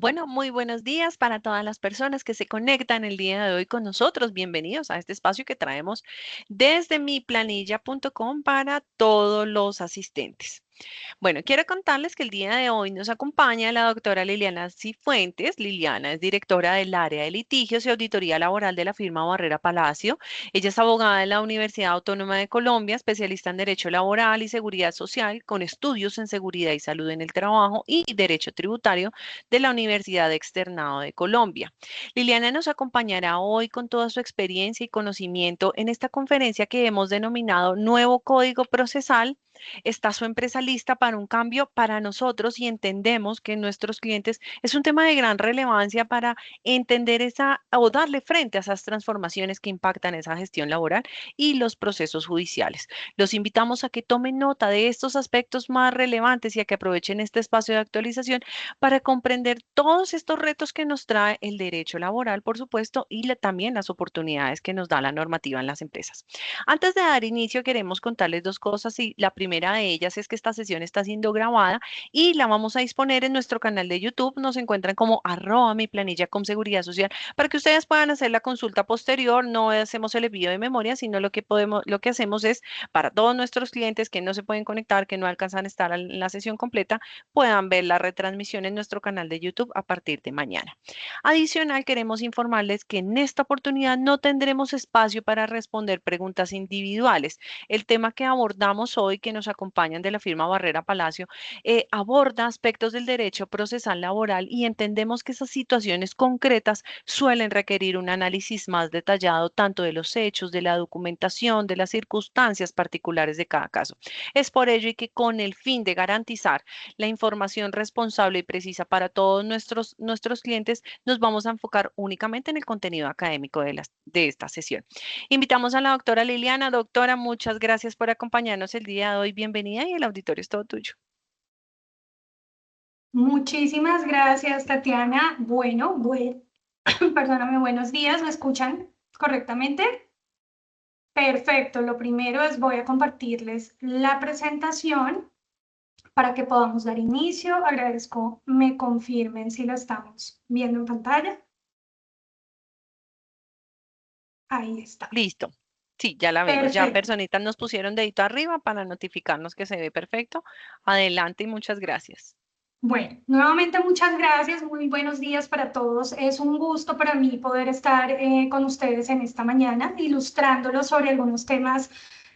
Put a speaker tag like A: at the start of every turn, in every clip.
A: Bueno, muy buenos días para todas las personas que se conectan el día de hoy con nosotros. Bienvenidos a este espacio que traemos desde miplanilla.com para todos los asistentes. Bueno, quiero contarles que el día de hoy nos acompaña la doctora Liliana Cifuentes. Liliana es directora del área de litigios y auditoría laboral de la firma Barrera Palacio. Ella es abogada de la Universidad Autónoma de Colombia, especialista en Derecho Laboral y Seguridad Social, con estudios en Seguridad y Salud en el Trabajo y Derecho Tributario de la Universidad Externado de Colombia. Liliana nos acompañará hoy con toda su experiencia y conocimiento en esta conferencia que hemos denominado Nuevo Código Procesal. ¿Está su empresa lista para un cambio? Para nosotros y entendemos que nuestros clientes es un tema de gran relevancia para entender esa o darle frente a esas transformaciones que impactan esa gestión laboral y los procesos judiciales. Los invitamos a que tomen nota de estos aspectos más relevantes y a que aprovechen este espacio de actualización para comprender todos estos retos que nos trae el derecho laboral, por supuesto, y también las oportunidades que nos da la normativa en las empresas. Antes de dar inicio, queremos contarles dos cosas y la primera primera de ellas es que esta sesión está siendo grabada y la vamos a disponer en nuestro canal de YouTube. Nos encuentran como @mi planilla con seguridad social para que ustedes puedan hacer la consulta posterior. No hacemos el envío de memoria, sino lo que hacemos es para todos nuestros clientes que no se pueden conectar, que no alcanzan a estar en la sesión completa, puedan ver la retransmisión en nuestro canal de YouTube a partir de mañana. Adicional, queremos informarles que en esta oportunidad no tendremos espacio para responder preguntas individuales. El tema que abordamos hoy, que nos acompañan de la firma Barrera Palacio, aborda aspectos del derecho procesal laboral y entendemos que esas situaciones concretas suelen requerir un análisis más detallado tanto de los hechos, de la documentación, de las circunstancias particulares de cada caso. Es por ello y que con el fin de garantizar la información responsable y precisa para todos nuestros clientes, nos vamos a enfocar únicamente en el contenido académico de esta sesión. Invitamos a la doctora Liliana. Doctora, muchas gracias por acompañarnos el día de hoy. Bienvenida y el auditorio es todo tuyo.
B: Muchísimas gracias, Tatiana. Perdóname, buenos días, ¿me escuchan correctamente? Perfecto, lo primero es voy a compartirles la presentación para que podamos dar inicio. Agradezco me confirmen si la estamos viendo en pantalla. Ahí está.
A: Listo. Sí, ya la vemos. Ya
B: Perfecto.
A: personitas nos pusieron dedito arriba para notificarnos que se ve perfecto. Adelante y muchas gracias.
B: Bueno, nuevamente muchas gracias, muy buenos días para todos. Es un gusto para mí poder estar con ustedes en esta mañana, ilustrándolos sobre algunos temas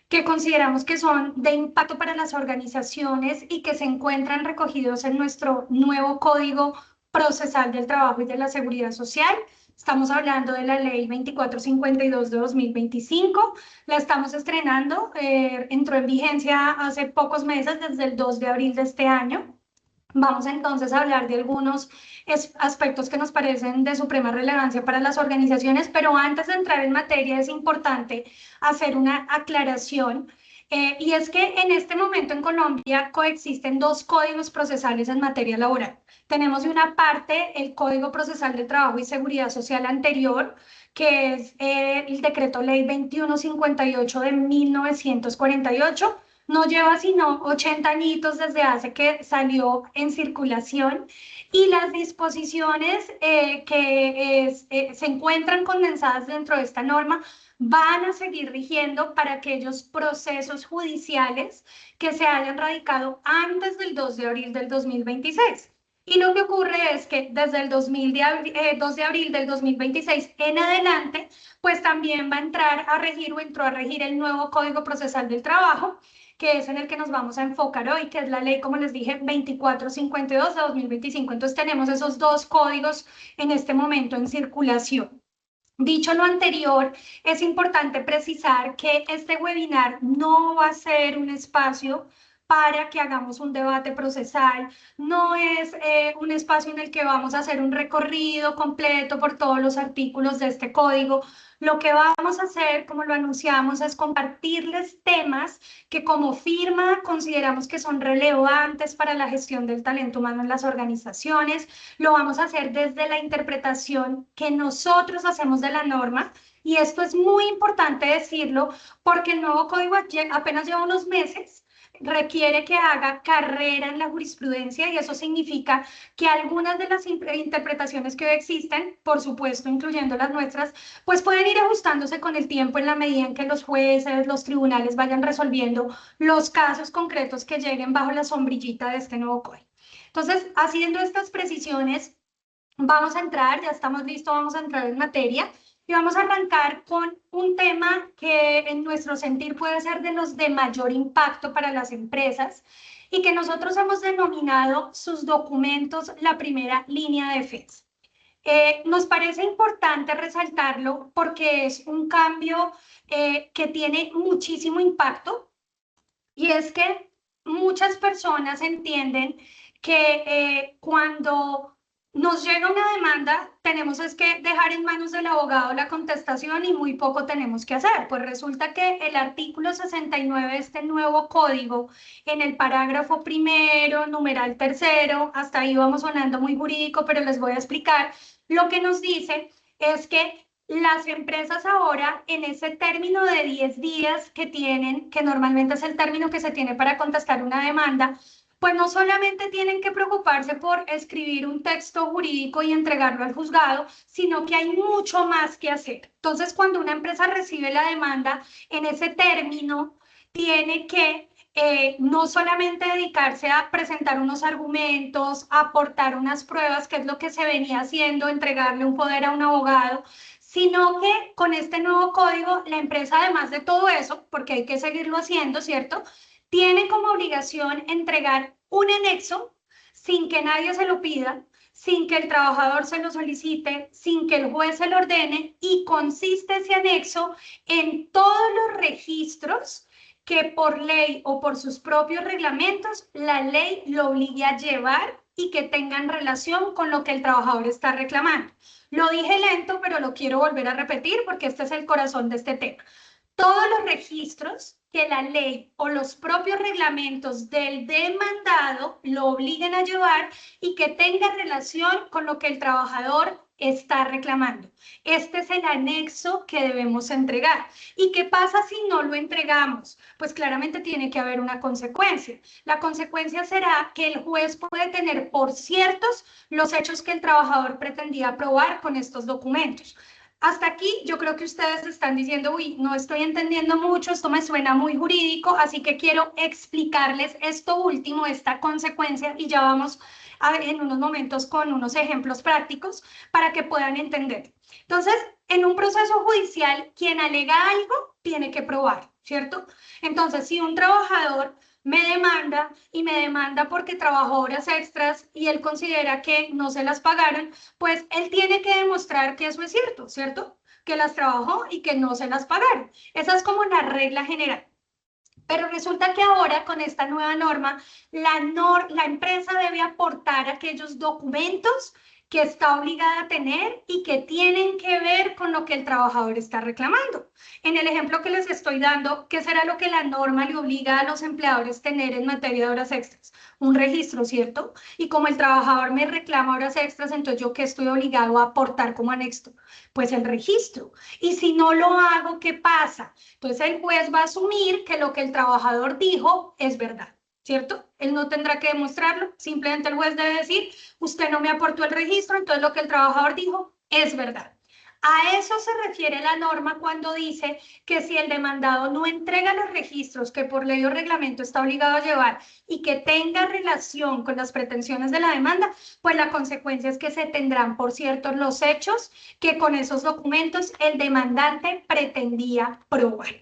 B: que consideramos que son de impacto para las organizaciones y que se encuentran recogidos en nuestro nuevo Código Procesal del Trabajo y de la Seguridad Social. Estamos hablando de la Ley 2452 de 2025. La estamos estrenando, entró en vigencia hace pocos meses, desde el 2 de abril de este año. Vamos entonces a hablar de algunos aspectos que nos parecen de suprema relevancia para las organizaciones, pero antes de entrar en materia es importante hacer una aclaración. Y es que en este momento en Colombia coexisten dos códigos procesales en materia laboral. Tenemos de una parte el Código Procesal de Trabajo y Seguridad Social anterior, que es el Decreto Ley 2158 de 1948. No lleva sino 80 añitos desde hace que salió en circulación, y las disposiciones se encuentran condensadas dentro de esta norma van a seguir rigiendo para aquellos procesos judiciales que se hayan radicado antes del 2 de abril del 2026. Y lo que ocurre es que desde el 2 de abril del 2026 en adelante, pues también va a entrar a regir o entró a regir el nuevo Código Procesal del Trabajo, que es en el que nos vamos a enfocar hoy, que es la ley, como les dije, 2452 de 2025. Entonces tenemos esos dos códigos en este momento en circulación. Dicho lo anterior, es importante precisar que este webinar no va a ser un espacio para que hagamos un debate procesal, no es un espacio en el que vamos a hacer un recorrido completo por todos los artículos de este código. Lo que vamos a hacer, como lo anunciamos, es compartirles temas que como firma consideramos que son relevantes para la gestión del talento humano en las organizaciones. Lo vamos a hacer desde la interpretación que nosotros hacemos de la norma, y esto es muy importante decirlo porque el nuevo código apenas lleva unos meses, requiere que haga carrera en la jurisprudencia, y eso significa que algunas de las interpretaciones que hoy existen, por supuesto incluyendo las nuestras, pues pueden ir ajustándose con el tiempo en la medida en que los jueces, los tribunales vayan resolviendo los casos concretos que lleguen bajo la sombrillita de este nuevo código. Entonces, haciendo estas precisiones, vamos a entrar, ya estamos listos, vamos a entrar en materia y vamos a arrancar con un tema que en nuestro sentir puede ser de los de mayor impacto para las empresas y que nosotros hemos denominado sus documentos la primera línea de defensa. Nos parece importante resaltarlo porque es un cambio que tiene muchísimo impacto, y es que muchas personas entienden que cuando nos llega una demanda, tenemos es que dejar en manos del abogado la contestación y muy poco tenemos que hacer. Pues resulta que el artículo 69 de este nuevo código, en el parágrafo primero, numeral tercero, hasta ahí vamos sonando muy jurídico, pero les voy a explicar, lo que nos dice es que Las empresas ahora, en ese término de 10 días que tienen, que normalmente es el término que se tiene para contestar una demanda, pues no solamente tienen que preocuparse por escribir un texto jurídico y entregarlo al juzgado, sino que hay mucho más que hacer. Entonces, cuando una empresa recibe la demanda, en ese término, tiene que no solamente dedicarse a presentar unos argumentos, aportar unas pruebas, que es lo que se venía haciendo, entregarle un poder a un abogado, sino que con este nuevo código, la empresa, además de todo eso, porque hay que seguirlo haciendo, ¿cierto? Tiene como obligación entregar un anexo sin que nadie se lo pida, sin que el trabajador se lo solicite, sin que el juez se lo ordene, y consiste ese anexo en todos los registros que por ley o por sus propios reglamentos la ley lo obligue a llevar y que tengan relación con lo que el trabajador está reclamando. Lo dije lento, pero lo quiero volver a repetir porque este es el corazón de este tema. Todos los registros que la ley o los propios reglamentos del demandado lo obliguen a llevar y que tenga relación con lo que el trabajador está reclamando. Este es el anexo que debemos entregar. ¿Y qué pasa si no lo entregamos? Pues claramente tiene que haber una consecuencia. La consecuencia será que el juez puede tener por ciertos los hechos que el trabajador pretendía probar con estos documentos. Hasta aquí yo creo que ustedes están diciendo, uy, no estoy entendiendo mucho, esto me suena muy jurídico, así que quiero explicarles esto último, esta consecuencia, y ya vamos a ver en unos momentos con unos ejemplos prácticos para que puedan entender. Entonces, en un proceso judicial, quien alega algo tiene que probar, ¿cierto? Entonces, si un trabajador me demanda y me demanda porque trabajó horas extras y él considera que no se las pagaron, pues él tiene que demostrar que eso es cierto, ¿cierto? Que las trabajó y que no se las pagaron. Esa es como la regla general. Pero resulta que ahora con esta nueva norma, la empresa debe aportar aquellos documentos que está obligada a tener y que tienen que ver con lo que el trabajador está reclamando. En el ejemplo que les estoy dando, ¿qué será lo que la norma le obliga a los empleadores a tener en materia de horas extras? Un registro, ¿cierto? Y como el trabajador me reclama horas extras, entonces yo ¿qué estoy obligado a aportar como anexo? Pues el registro. Y si no lo hago, ¿qué pasa? Entonces el juez va a asumir que lo que el trabajador dijo es verdad, ¿cierto? Él no tendrá que demostrarlo, simplemente el juez debe decir, usted no me aportó el registro, entonces lo que el trabajador dijo es verdad. A eso se refiere la norma cuando dice que si el demandado no entrega los registros que por ley o reglamento está obligado a llevar y que tenga relación con las pretensiones de la demanda, pues la consecuencia es que se tendrán por cierto los hechos que con esos documentos el demandante pretendía probar.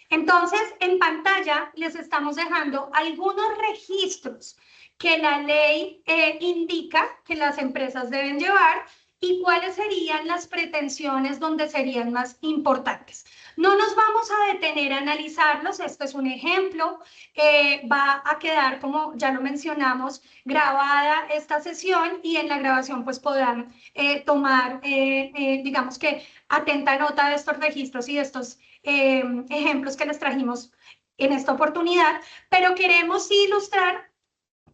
B: Entonces, en pantalla les estamos dejando algunos registros que la ley indica que las empresas deben llevar y cuáles serían las pretensiones donde serían más importantes. No nos vamos a detener a analizarlos, esto es un ejemplo, va a quedar, como ya lo mencionamos, grabada esta sesión y en la grabación pues podrán tomar, digamos que atenta nota de estos registros y de estos ejemplos que les trajimos en esta oportunidad, pero queremos ilustrar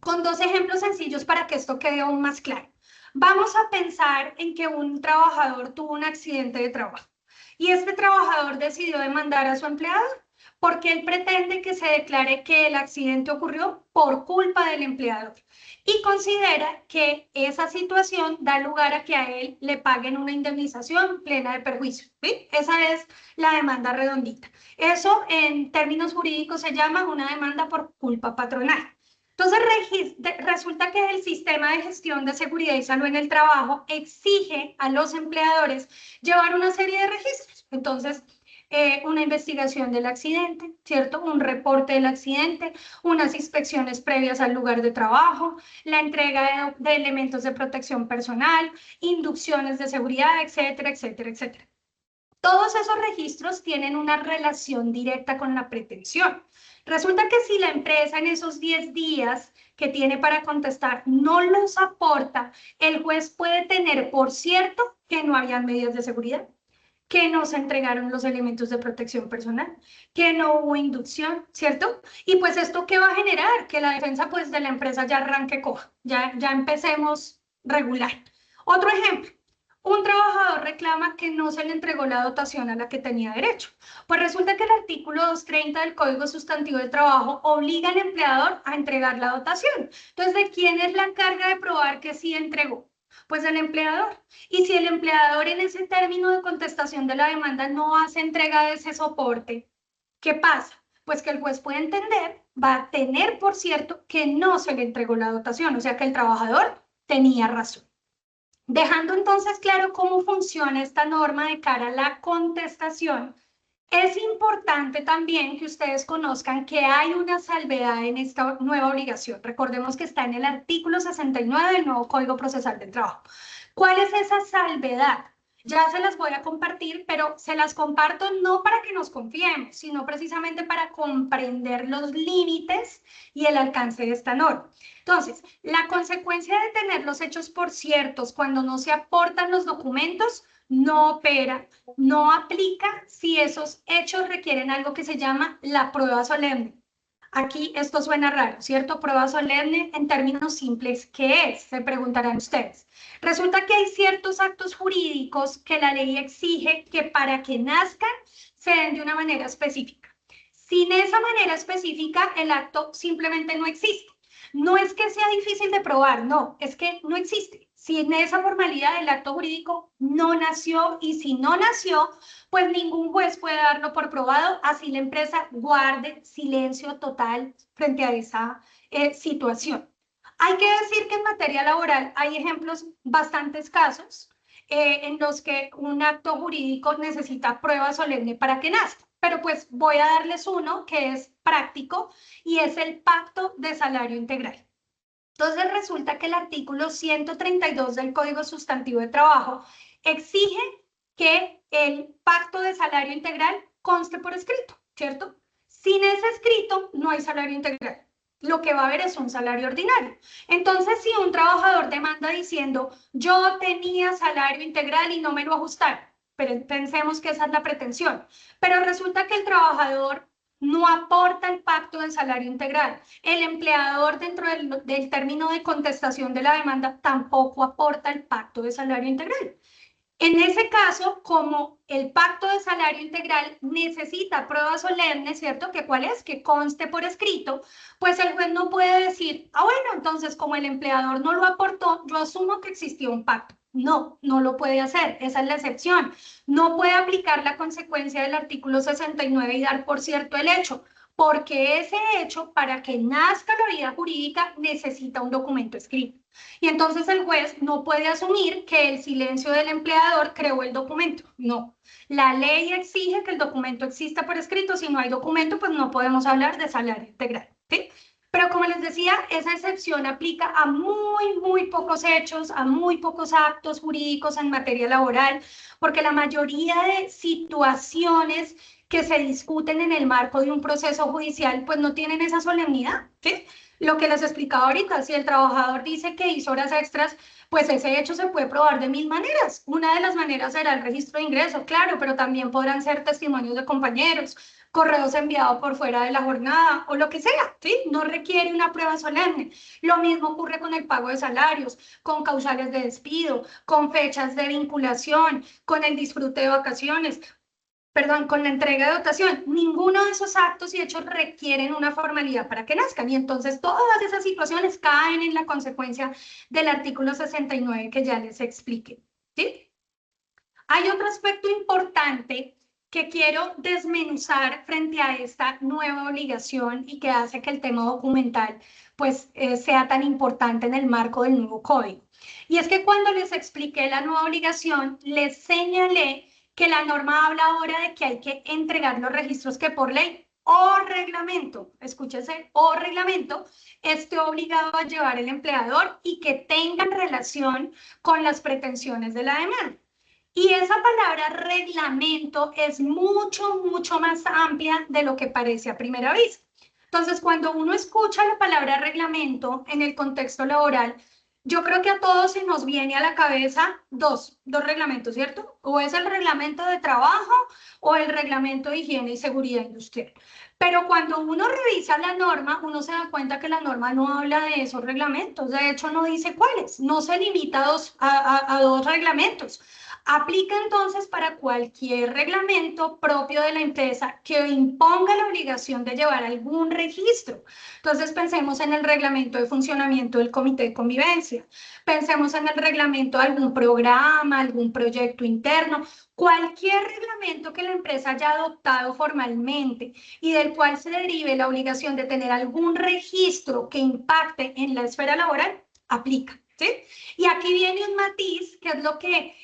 B: con dos ejemplos sencillos para que esto quede aún más claro. Vamos a pensar en que un trabajador tuvo un accidente de trabajo y este trabajador decidió demandar a su empleador porque él pretende que se declare que el accidente ocurrió por culpa del empleador y considera que esa situación da lugar a que a él le paguen una indemnización plena de perjuicio. ¿Sí? Esa es la demanda redondita. Eso en términos jurídicos se llama una demanda por culpa patronal. Entonces, resulta que el sistema de gestión de seguridad y salud en el trabajo exige a los empleadores llevar una serie de registros. Entonces, una investigación del accidente, ¿cierto? Un reporte del accidente, unas inspecciones previas al lugar de trabajo, la entrega de elementos de protección personal, inducciones de seguridad, etcétera, etcétera, etcétera. Todos esos registros tienen una relación directa con la pretensión. Resulta que si la empresa en esos 10 días que tiene para contestar no los aporta, el juez puede tener por cierto que no habían medidas de seguridad, que no se entregaron los elementos de protección personal, que no hubo inducción, ¿cierto? Y pues esto ¿qué va a generar? Que la defensa pues de la empresa ya arranque coja, ya empecemos regular. Otro ejemplo. Un trabajador reclama que no se le entregó la dotación a la que tenía derecho. Pues resulta que el artículo 230 del Código Sustantivo del Trabajo obliga al empleador a entregar la dotación. Entonces, ¿de quién es la carga de probar que sí entregó? Pues del empleador. Y si el empleador en ese término de contestación de la demanda no hace entrega de ese soporte, ¿qué pasa? Pues que el juez puede entender, va a tener por cierto que no se le entregó la dotación, o sea que el trabajador tenía razón. Dejando entonces claro cómo funciona esta norma de cara a la contestación, es importante también que ustedes conozcan que hay una salvedad en esta nueva obligación. Recordemos que está en el artículo 69 del nuevo Código Procesal del Trabajo. ¿Cuál es esa salvedad? Ya se las voy a compartir, pero se las comparto no para que nos confiemos, sino precisamente para comprender los límites y el alcance de esta norma. Entonces, la consecuencia de tener los hechos por ciertos cuando no se aportan los documentos no opera, no aplica si esos hechos requieren algo que se llama la prueba solemne. Aquí esto suena raro, ¿cierto? Prueba solemne en términos simples, ¿qué es? Se preguntarán ustedes. Resulta que hay ciertos actos jurídicos que la ley exige que para que nazcan se den de una manera específica. Sin esa manera específica, el acto simplemente no existe. No es que sea difícil de probar, no, es que no existe. Sin esa formalidad, el acto jurídico no nació y si no nació, pues ningún juez puede darlo por probado, así la empresa guarde silencio total frente a esa situación. Hay que decir que en materia laboral hay ejemplos, bastantes casos, en los que un acto jurídico necesita prueba solemne para que nazca. Pero pues voy a darles uno que es práctico y es el pacto de salario integral. Entonces resulta que el artículo 132 del Código Sustantivo de Trabajo exige que el pacto de salario integral conste por escrito, ¿cierto? Sin ese escrito no hay salario integral. Lo que va a haber es un salario ordinario. Entonces, si un trabajador demanda diciendo, yo tenía salario integral y no me lo ajustaron, pero pensemos que esa es la pretensión, pero resulta que el trabajador no aporta el pacto de salario integral. El empleador dentro del término de contestación de la demanda tampoco aporta el pacto de salario integral. En ese caso, como el pacto de salario integral necesita prueba solemne, ¿cierto? ¿Que cuál es? Que conste por escrito, pues el juez no puede decir, ah, bueno, entonces como el empleador no lo aportó, yo asumo que existió un pacto. No, no lo puede hacer, esa es la excepción. No puede aplicar la consecuencia del artículo 69 y dar por cierto el hecho, porque ese hecho, para que nazca la vida jurídica, necesita un documento escrito. Y entonces el juez no puede asumir que el silencio del empleador creó el documento. No, la ley exige que el documento exista por escrito. Si no hay documento, pues no podemos hablar de salario integral, ¿sí? Pero como les decía, esa excepción aplica a muy pocos hechos, a muy pocos actos jurídicos en materia laboral, porque la mayoría de situaciones que se discuten en el marco de un proceso judicial, pues no tienen esa solemnidad, ¿sí? Lo que les explicaba ahorita, si el trabajador dice que hizo horas extras, pues ese hecho se puede probar de mil maneras. Una de las maneras será el registro de ingresos, claro, pero también podrán ser testimonios de compañeros, correos enviados por fuera de la jornada o lo que sea, ¿sí? No requiere una prueba solemne. Lo mismo ocurre con el pago de salarios, con causales de despido, con fechas de vinculación, con el disfrute de vacaciones. Perdón, con la entrega de dotación, ninguno de esos actos y hechos requieren una formalidad para que nazcan y entonces todas esas situaciones caen en la consecuencia del artículo 69 que ya les expliqué, ¿sí? Hay otro aspecto importante que quiero desmenuzar frente a esta nueva obligación y que hace que el tema documental pues sea tan importante en el marco del nuevo código. Y es que cuando les expliqué la nueva obligación, les señalé que la norma habla ahora de que hay que entregar los registros que por ley o reglamento, escúchese, o reglamento, esté obligado a llevar el empleador y que tengan relación con las pretensiones de la demanda. Y esa palabra reglamento es mucho más amplia de lo que parece a primera vista. Entonces, cuando uno escucha la palabra reglamento en el contexto laboral, yo creo que a todos se nos viene a la cabeza dos reglamentos, ¿cierto? O es el reglamento de trabajo o el reglamento de higiene y seguridad industrial. Pero cuando uno revisa la norma, uno se da cuenta que la norma no habla de esos reglamentos. De hecho, no dice cuáles. No se limita a dos reglamentos. Aplica entonces para cualquier reglamento propio de la empresa que imponga la obligación de llevar algún registro. Entonces pensemos en el reglamento de funcionamiento del comité de convivencia, pensemos en el reglamento de algún programa, algún proyecto interno, cualquier reglamento que la empresa haya adoptado formalmente y del cual se derive la obligación de tener algún registro que impacte en la esfera laboral, aplica. ¿Sí? Y aquí viene un matiz que es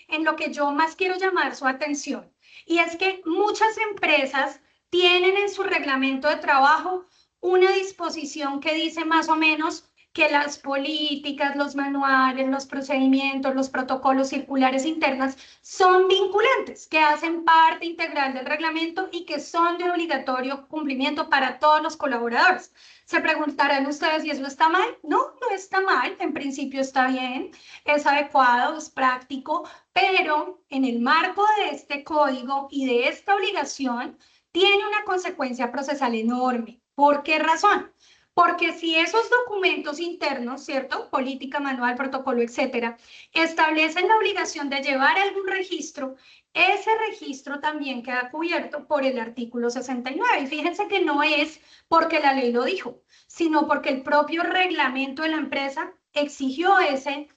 B: en lo que yo más quiero llamar su atención. Y es que muchas empresas tienen en su reglamento de trabajo una disposición que dice más o menos que las políticas, los manuales, los procedimientos, los protocolos circulares internas son vinculantes, que hacen parte integral del reglamento y que son de obligatorio cumplimiento para todos los colaboradores. Se preguntarán ustedes si eso está mal. No, no está mal, en principio está bien, es adecuado, es práctico, pero en el marco de este código y de esta obligación tiene una consecuencia procesal enorme. ¿Por qué razón? Porque si esos documentos internos, ¿cierto? Política, manual, protocolo, etcétera, establecen la obligación de llevar algún registro, ese registro también queda cubierto por el artículo 69. Y fíjense que no es porque la ley lo dijo, sino porque el propio reglamento de la empresa exigió ese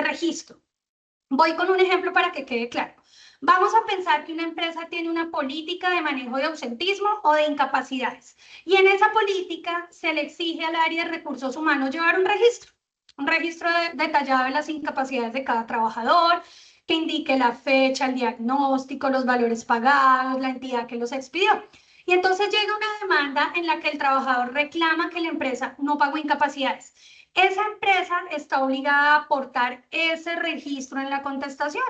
B: registro. Voy con un ejemplo para que quede claro. Vamos a pensar que una empresa tiene una política de manejo de ausentismo o de incapacidades y en esa política se le exige al área de recursos humanos llevar un registro detallado de las incapacidades de cada trabajador, que indique la fecha, el diagnóstico, los valores pagados, la entidad que los expidió. Y entonces llega una demanda en la que el trabajador reclama que la empresa no pagó incapacidades. Esa empresa está obligada a aportar ese registro en la contestación.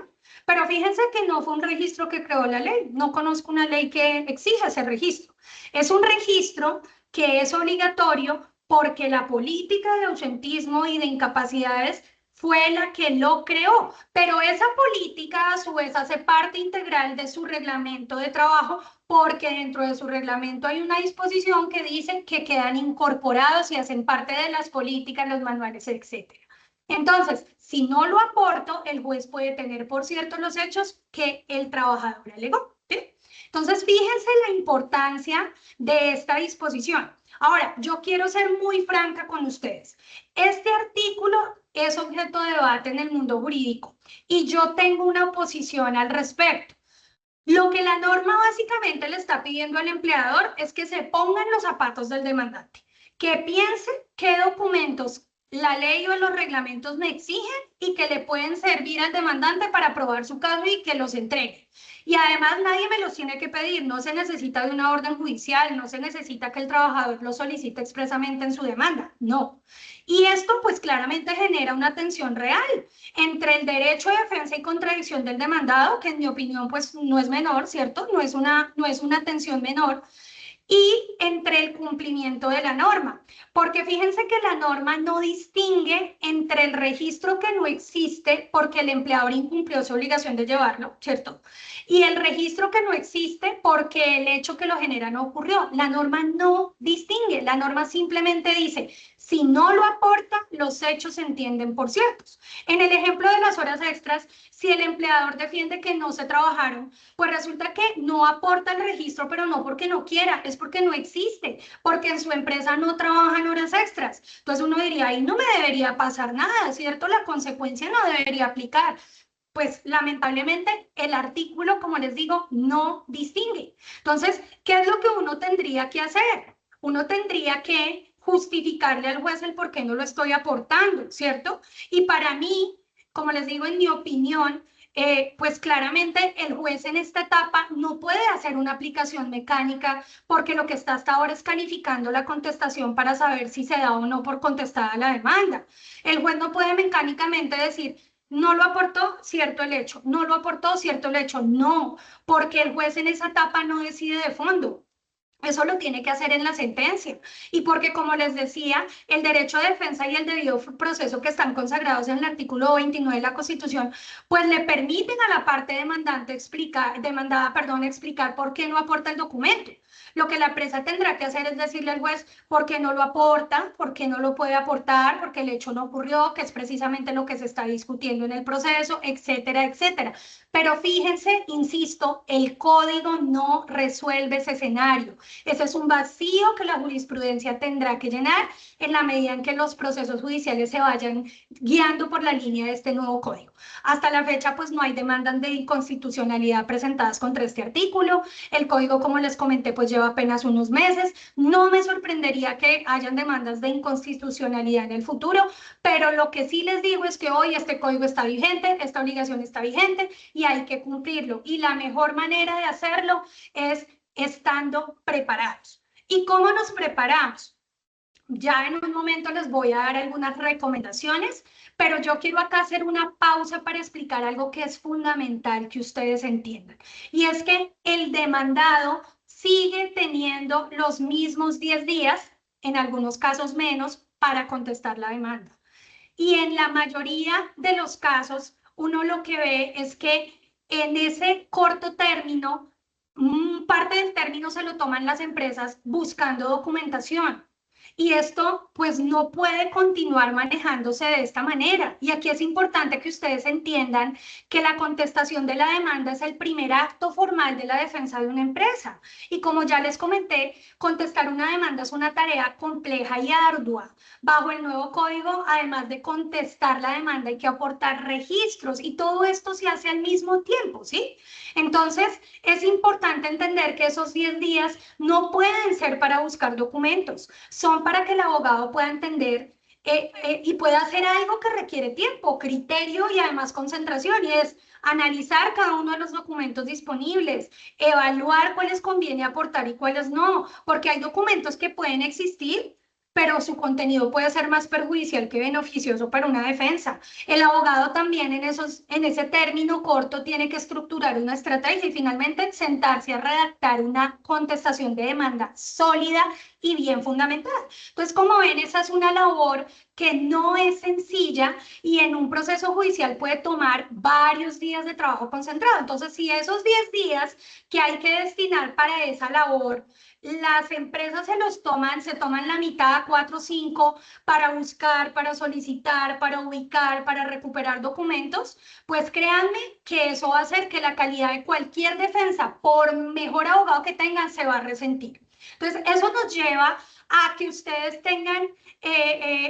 B: Pero fíjense que no fue un registro que creó la ley. No conozco una ley que exija ese registro. Es un registro que es obligatorio porque la política de ausentismo y de incapacidades fue la que lo creó, pero esa política a su vez hace parte integral de su reglamento de trabajo porque dentro de su reglamento hay una disposición que dice que quedan incorporados y hacen parte de las políticas, los manuales, etcétera. Entonces, si no lo aporto, el juez puede tener por cierto los hechos que el trabajador alegó. ¿Sí? Entonces, fíjense la importancia de esta disposición. Ahora, yo quiero ser muy franca con ustedes. Este artículo es objeto de debate en el mundo jurídico y yo tengo una posición al respecto. Lo que la norma básicamente le está pidiendo al empleador es que se pongan los zapatos del demandante, que piense qué documentos la ley o los reglamentos me exigen y que le pueden servir al demandante para probar su caso y que los entregue. Y además nadie me los tiene que pedir, no se necesita de una orden judicial, no se necesita que el trabajador lo solicite expresamente en su demanda, no. Y esto pues claramente genera una tensión real entre el derecho de defensa y contradicción del demandado, que en mi opinión pues no es menor, ¿cierto? No es una tensión menor, y entre el cumplimiento de la norma. Porque fíjense que la norma no distingue entre el registro que no existe porque el empleador incumplió su obligación de llevarlo, ¿cierto? Y el registro que no existe porque el hecho que lo genera no ocurrió. La norma no distingue, la norma simplemente dice, si no lo aporta, los hechos se entienden por ciertos. En el ejemplo de las horas extras, si el empleador defiende que no se trabajaron, pues resulta que no aporta el registro, pero no porque no quiera, es porque no existe, porque en su empresa no trabajan horas extras. Entonces uno diría, ahí no me debería pasar nada, ¿cierto? La consecuencia no debería aplicar. Pues lamentablemente el artículo, como les digo, no distingue. Entonces, ¿qué es lo que uno tendría que hacer? Uno tendría que justificarle al juez el por qué no lo estoy aportando, ¿cierto? Y para mí, como les digo, en mi opinión, pues claramente el juez en esta etapa no puede hacer una aplicación mecánica porque lo que está hasta ahora es calificando la contestación para saber si se da o no por contestada la demanda. El juez no puede mecánicamente decir, no lo aportó, cierto el hecho, no lo aportó, cierto el hecho, no, porque el juez en esa etapa no decide de fondo. Eso lo tiene que hacer en la sentencia. Y porque, como les decía, el derecho de defensa y el debido proceso que están consagrados en el artículo 29 de la Constitución, pues le permiten a la parte demandante explicar, demandada, perdón, explicar por qué no aporta el documento. Lo que la empresa tendrá que hacer es decirle al juez por qué no lo aporta, por qué no lo puede aportar, porque el hecho no ocurrió, que es precisamente lo que se está discutiendo en el proceso, etcétera, etcétera. Pero fíjense, insisto, el código no resuelve ese escenario. Ese es un vacío que la jurisprudencia tendrá que llenar en la medida en que los procesos judiciales se vayan guiando por la línea de este nuevo código. Hasta la fecha, pues no hay demandas de inconstitucionalidad presentadas contra este artículo. El código, como les comenté, pues lleva apenas unos meses. No me sorprendería que hayan demandas de inconstitucionalidad en el futuro, pero lo que sí les digo es que hoy este código está vigente, esta obligación está vigente y hay que cumplirlo. Y la mejor manera de hacerlo es estando preparados. ¿Y cómo nos preparamos? Ya en un momento les voy a dar algunas recomendaciones, pero yo quiero acá hacer una pausa para explicar algo que es fundamental que ustedes entiendan. Y es que el demandado sigue teniendo los mismos 10 días, en algunos casos menos, para contestar la demanda. Y en la mayoría de los casos, uno lo que ve es que en ese corto término, parte del término se lo toman las empresas buscando documentación. Y esto pues no puede continuar manejándose de esta manera. Y aquí es importante que ustedes entiendan que la contestación de la demanda es el primer acto formal de la defensa de una empresa. Y como ya les comenté, contestar una demanda es una tarea compleja y ardua. Bajo el nuevo código, además de contestar la demanda, hay que aportar registros y todo esto se hace al mismo tiempo, ¿sí? Entonces, es importante entender que esos 10 días no pueden ser para buscar documentos, son para que el abogado pueda entender y pueda hacer algo que requiere tiempo, criterio y además concentración, y es analizar cada uno de los documentos disponibles, evaluar cuáles conviene aportar y cuáles no, porque hay documentos que pueden existir, pero su contenido puede ser más perjudicial que beneficioso para una defensa. El abogado también en ese término corto tiene que estructurar una estrategia y finalmente sentarse a redactar una contestación de demanda sólida y bien fundamentada. Entonces, como ven, esa es una labor que no es sencilla y en un proceso judicial puede tomar varios días de trabajo concentrado. Entonces, si esos 10 días que hay que destinar para esa labor, las empresas se toman la mitad, 4 o 5, para buscar, para solicitar, para ubicar, para recuperar documentos, pues créanme que eso va a hacer que la calidad de cualquier defensa, por mejor abogado que tengan, se va a resentir. Entonces, eso nos lleva a que ustedes tengan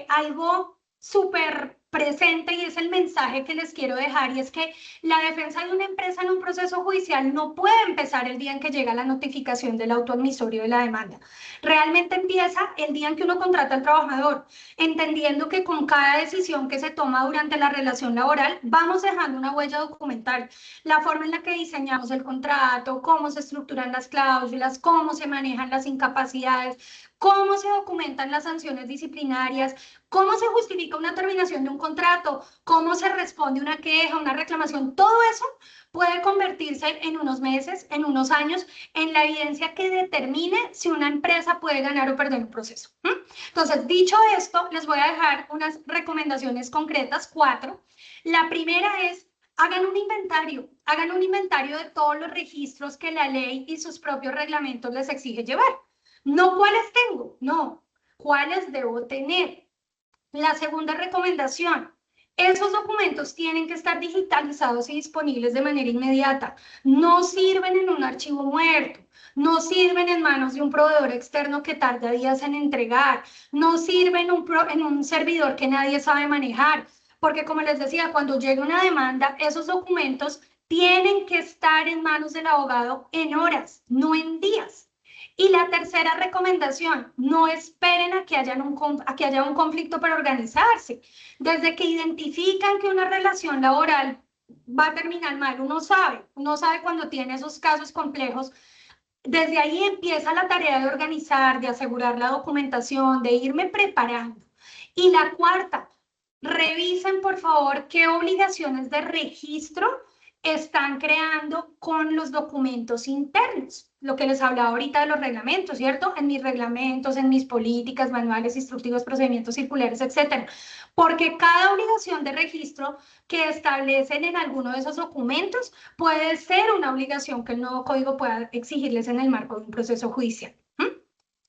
B: algo súper presente y es el mensaje que les quiero dejar y es que la defensa de una empresa en un proceso judicial no puede empezar el día en que llega la notificación del auto admisorio de la demanda. Realmente empieza el día en que uno contrata al trabajador, entendiendo que con cada decisión que se toma durante la relación laboral vamos dejando una huella documental. La forma en la que diseñamos el contrato, cómo se estructuran las cláusulas, cómo se manejan las incapacidades, cómo se documentan las sanciones disciplinarias, cómo se justifica una terminación de un contrato, cómo se responde una queja, una reclamación, todo eso puede convertirse en unos meses, en unos años, en la evidencia que determine si una empresa puede ganar o perder un proceso. Entonces, dicho esto, les voy a dejar unas recomendaciones concretas, 4. La primera es hagan un inventario de todos los registros que la ley y sus propios reglamentos les exige llevar. No cuáles tengo, no, cuáles debo tener. La segunda recomendación, esos documentos tienen que estar digitalizados y disponibles de manera inmediata. No sirven en un archivo muerto, no sirven en manos de un proveedor externo que tarda días en entregar, no sirven en un servidor que nadie sabe manejar, porque como les decía, cuando llega una demanda, esos documentos tienen que estar en manos del abogado en horas, no en días. Y la tercera recomendación, no esperen a que haya un conflicto para organizarse. Desde que identifican que una relación laboral va a terminar mal, uno sabe cuando tiene esos casos complejos, desde ahí empieza la tarea de organizar, de asegurar la documentación, de irme preparando. Y la cuarta, revisen por favor qué obligaciones de registro están creando con los documentos internos. lo que les hablaba ahorita de los reglamentos, ¿cierto? En mis reglamentos, en mis políticas, manuales, instructivos, procedimientos circulares, etcétera. Porque cada obligación de registro que establecen en alguno de esos documentos puede ser una obligación que el nuevo código pueda exigirles en el marco de un proceso judicial.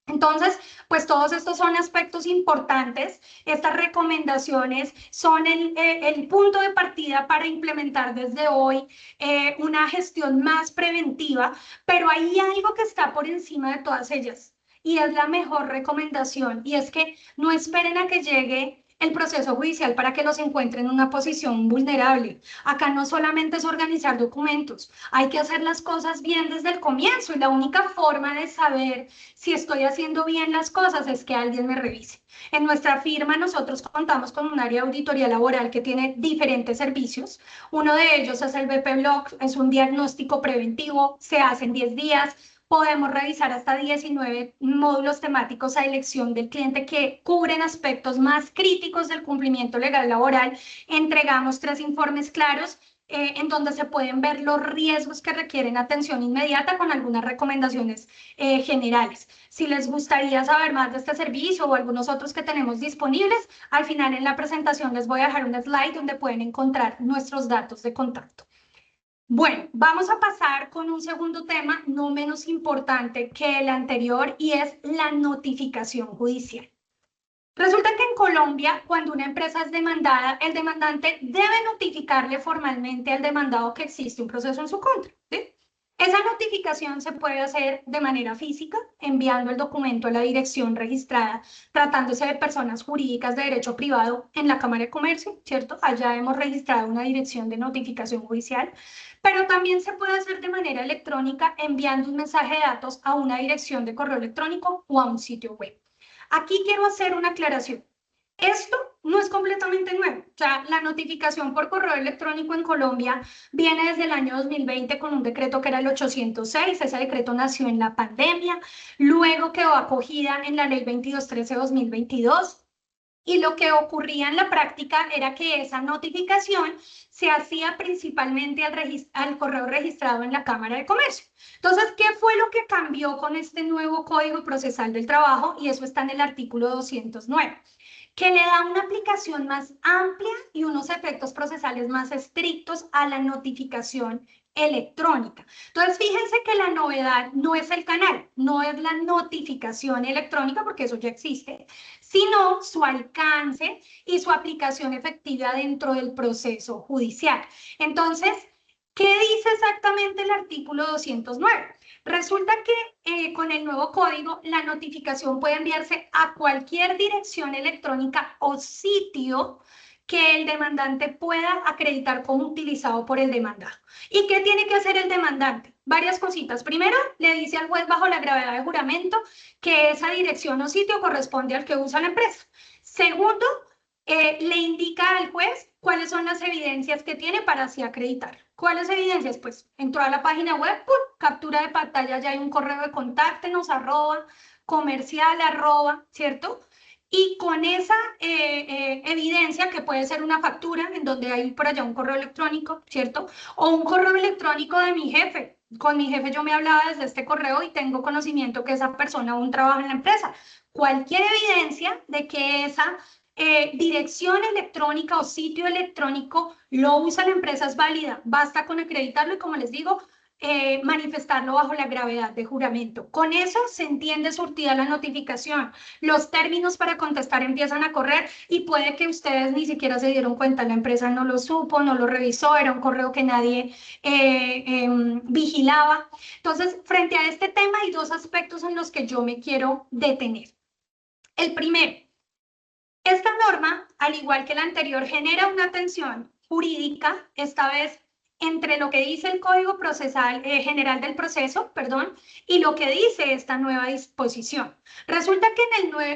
B: Entonces, pues todos estos son aspectos importantes. Estas recomendaciones son el punto de partida para implementar desde hoy una gestión más preventiva, pero hay algo que está por encima de todas ellas y es la mejor recomendación, y es que no esperen a que llegue el proceso judicial para que los encuentren en una posición vulnerable. Acá no solamente es organizar documentos, hay que hacer las cosas bien desde el comienzo, y la única forma de saber si estoy haciendo bien las cosas es que alguien me revise. En nuestra firma nosotros contamos con un área de auditoría laboral que tiene diferentes servicios. Uno de ellos es el BP-Blog, es un diagnóstico preventivo, se hace en 10 días. Podemos revisar hasta 19 módulos temáticos a elección del cliente que cubren aspectos más críticos del cumplimiento legal laboral. Entregamos 3 informes claros en donde se pueden ver los riesgos que requieren atención inmediata con algunas recomendaciones generales. Si les gustaría saber más de este servicio o algunos otros que tenemos disponibles, al final en la presentación les voy a dejar un slide donde pueden encontrar nuestros datos de contacto. Bueno, vamos a pasar con un segundo tema no menos importante que el anterior, y es la notificación judicial. Resulta que en Colombia, cuando una empresa es demandada, el demandante debe notificarle formalmente al demandado que existe un proceso en su contra, ¿sí? Esa notificación se puede hacer de manera física, enviando el documento a la dirección registrada, tratándose de personas jurídicas de derecho privado en la Cámara de Comercio, ¿cierto? Allá hemos registrado una dirección de notificación judicial, pero también se puede hacer de manera electrónica, enviando un mensaje de datos a una dirección de correo electrónico o a un sitio web. Aquí quiero hacer una aclaración. Esto no es completamente nuevo. O sea, la notificación por correo electrónico en Colombia viene desde el año 2020 con un decreto que era el 806. Ese decreto nació en la pandemia, luego quedó acogida en la ley 2213-2022. Y lo que ocurría en la práctica era que esa notificación se hacía principalmente al correo registrado en la Cámara de Comercio. Entonces, ¿qué fue lo que cambió con este nuevo Código Procesal del Trabajo? Y eso está en el artículo 209, que le da una aplicación más amplia y unos efectos procesales más estrictos a la notificación electrónica. Entonces, fíjense que la novedad no es el canal, no es la notificación electrónica, porque eso ya existe, sino su alcance y su aplicación efectiva dentro del proceso judicial. Entonces, ¿qué dice exactamente el artículo 209? Resulta que con el nuevo código, la notificación puede enviarse a cualquier dirección electrónica o sitio que el demandante pueda acreditar como utilizado por el demandado. ¿Y qué tiene que hacer el demandante? Varias cositas. Primero, le dice al juez bajo la gravedad de juramento que esa dirección o sitio corresponde al que usa la empresa. Segundo, le indica al juez cuáles son las evidencias que tiene para así acreditar. ¿Cuáles evidencias? Pues entró a la página web, ¡pum!, captura de pantalla, ya hay un correo de contáctenos, comercial, ¿cierto? Y con esa evidencia, que puede ser una factura en donde hay por allá un correo electrónico, ¿cierto? O un correo electrónico de mi jefe. Con mi jefe yo me hablaba desde este correo y tengo conocimiento que esa persona aún trabaja en la empresa. Cualquier evidencia de que esa dirección electrónica o sitio electrónico lo usa la empresa es válida. Basta con acreditarlo y, como les digo, manifestarlo bajo la gravedad de juramento. Con eso se entiende surtida la notificación. Los términos para contestar empiezan a correr y puede que ustedes ni siquiera se dieron cuenta, la empresa no lo supo, no lo revisó, era un correo que nadie vigilaba. Entonces, frente a este tema hay dos aspectos en los que yo me quiero detener. El primero, esta norma, al igual que la anterior, genera una tensión jurídica, esta vez entre lo que dice el Código Procesal General del Proceso, y lo que dice esta nueva disposición. Resulta que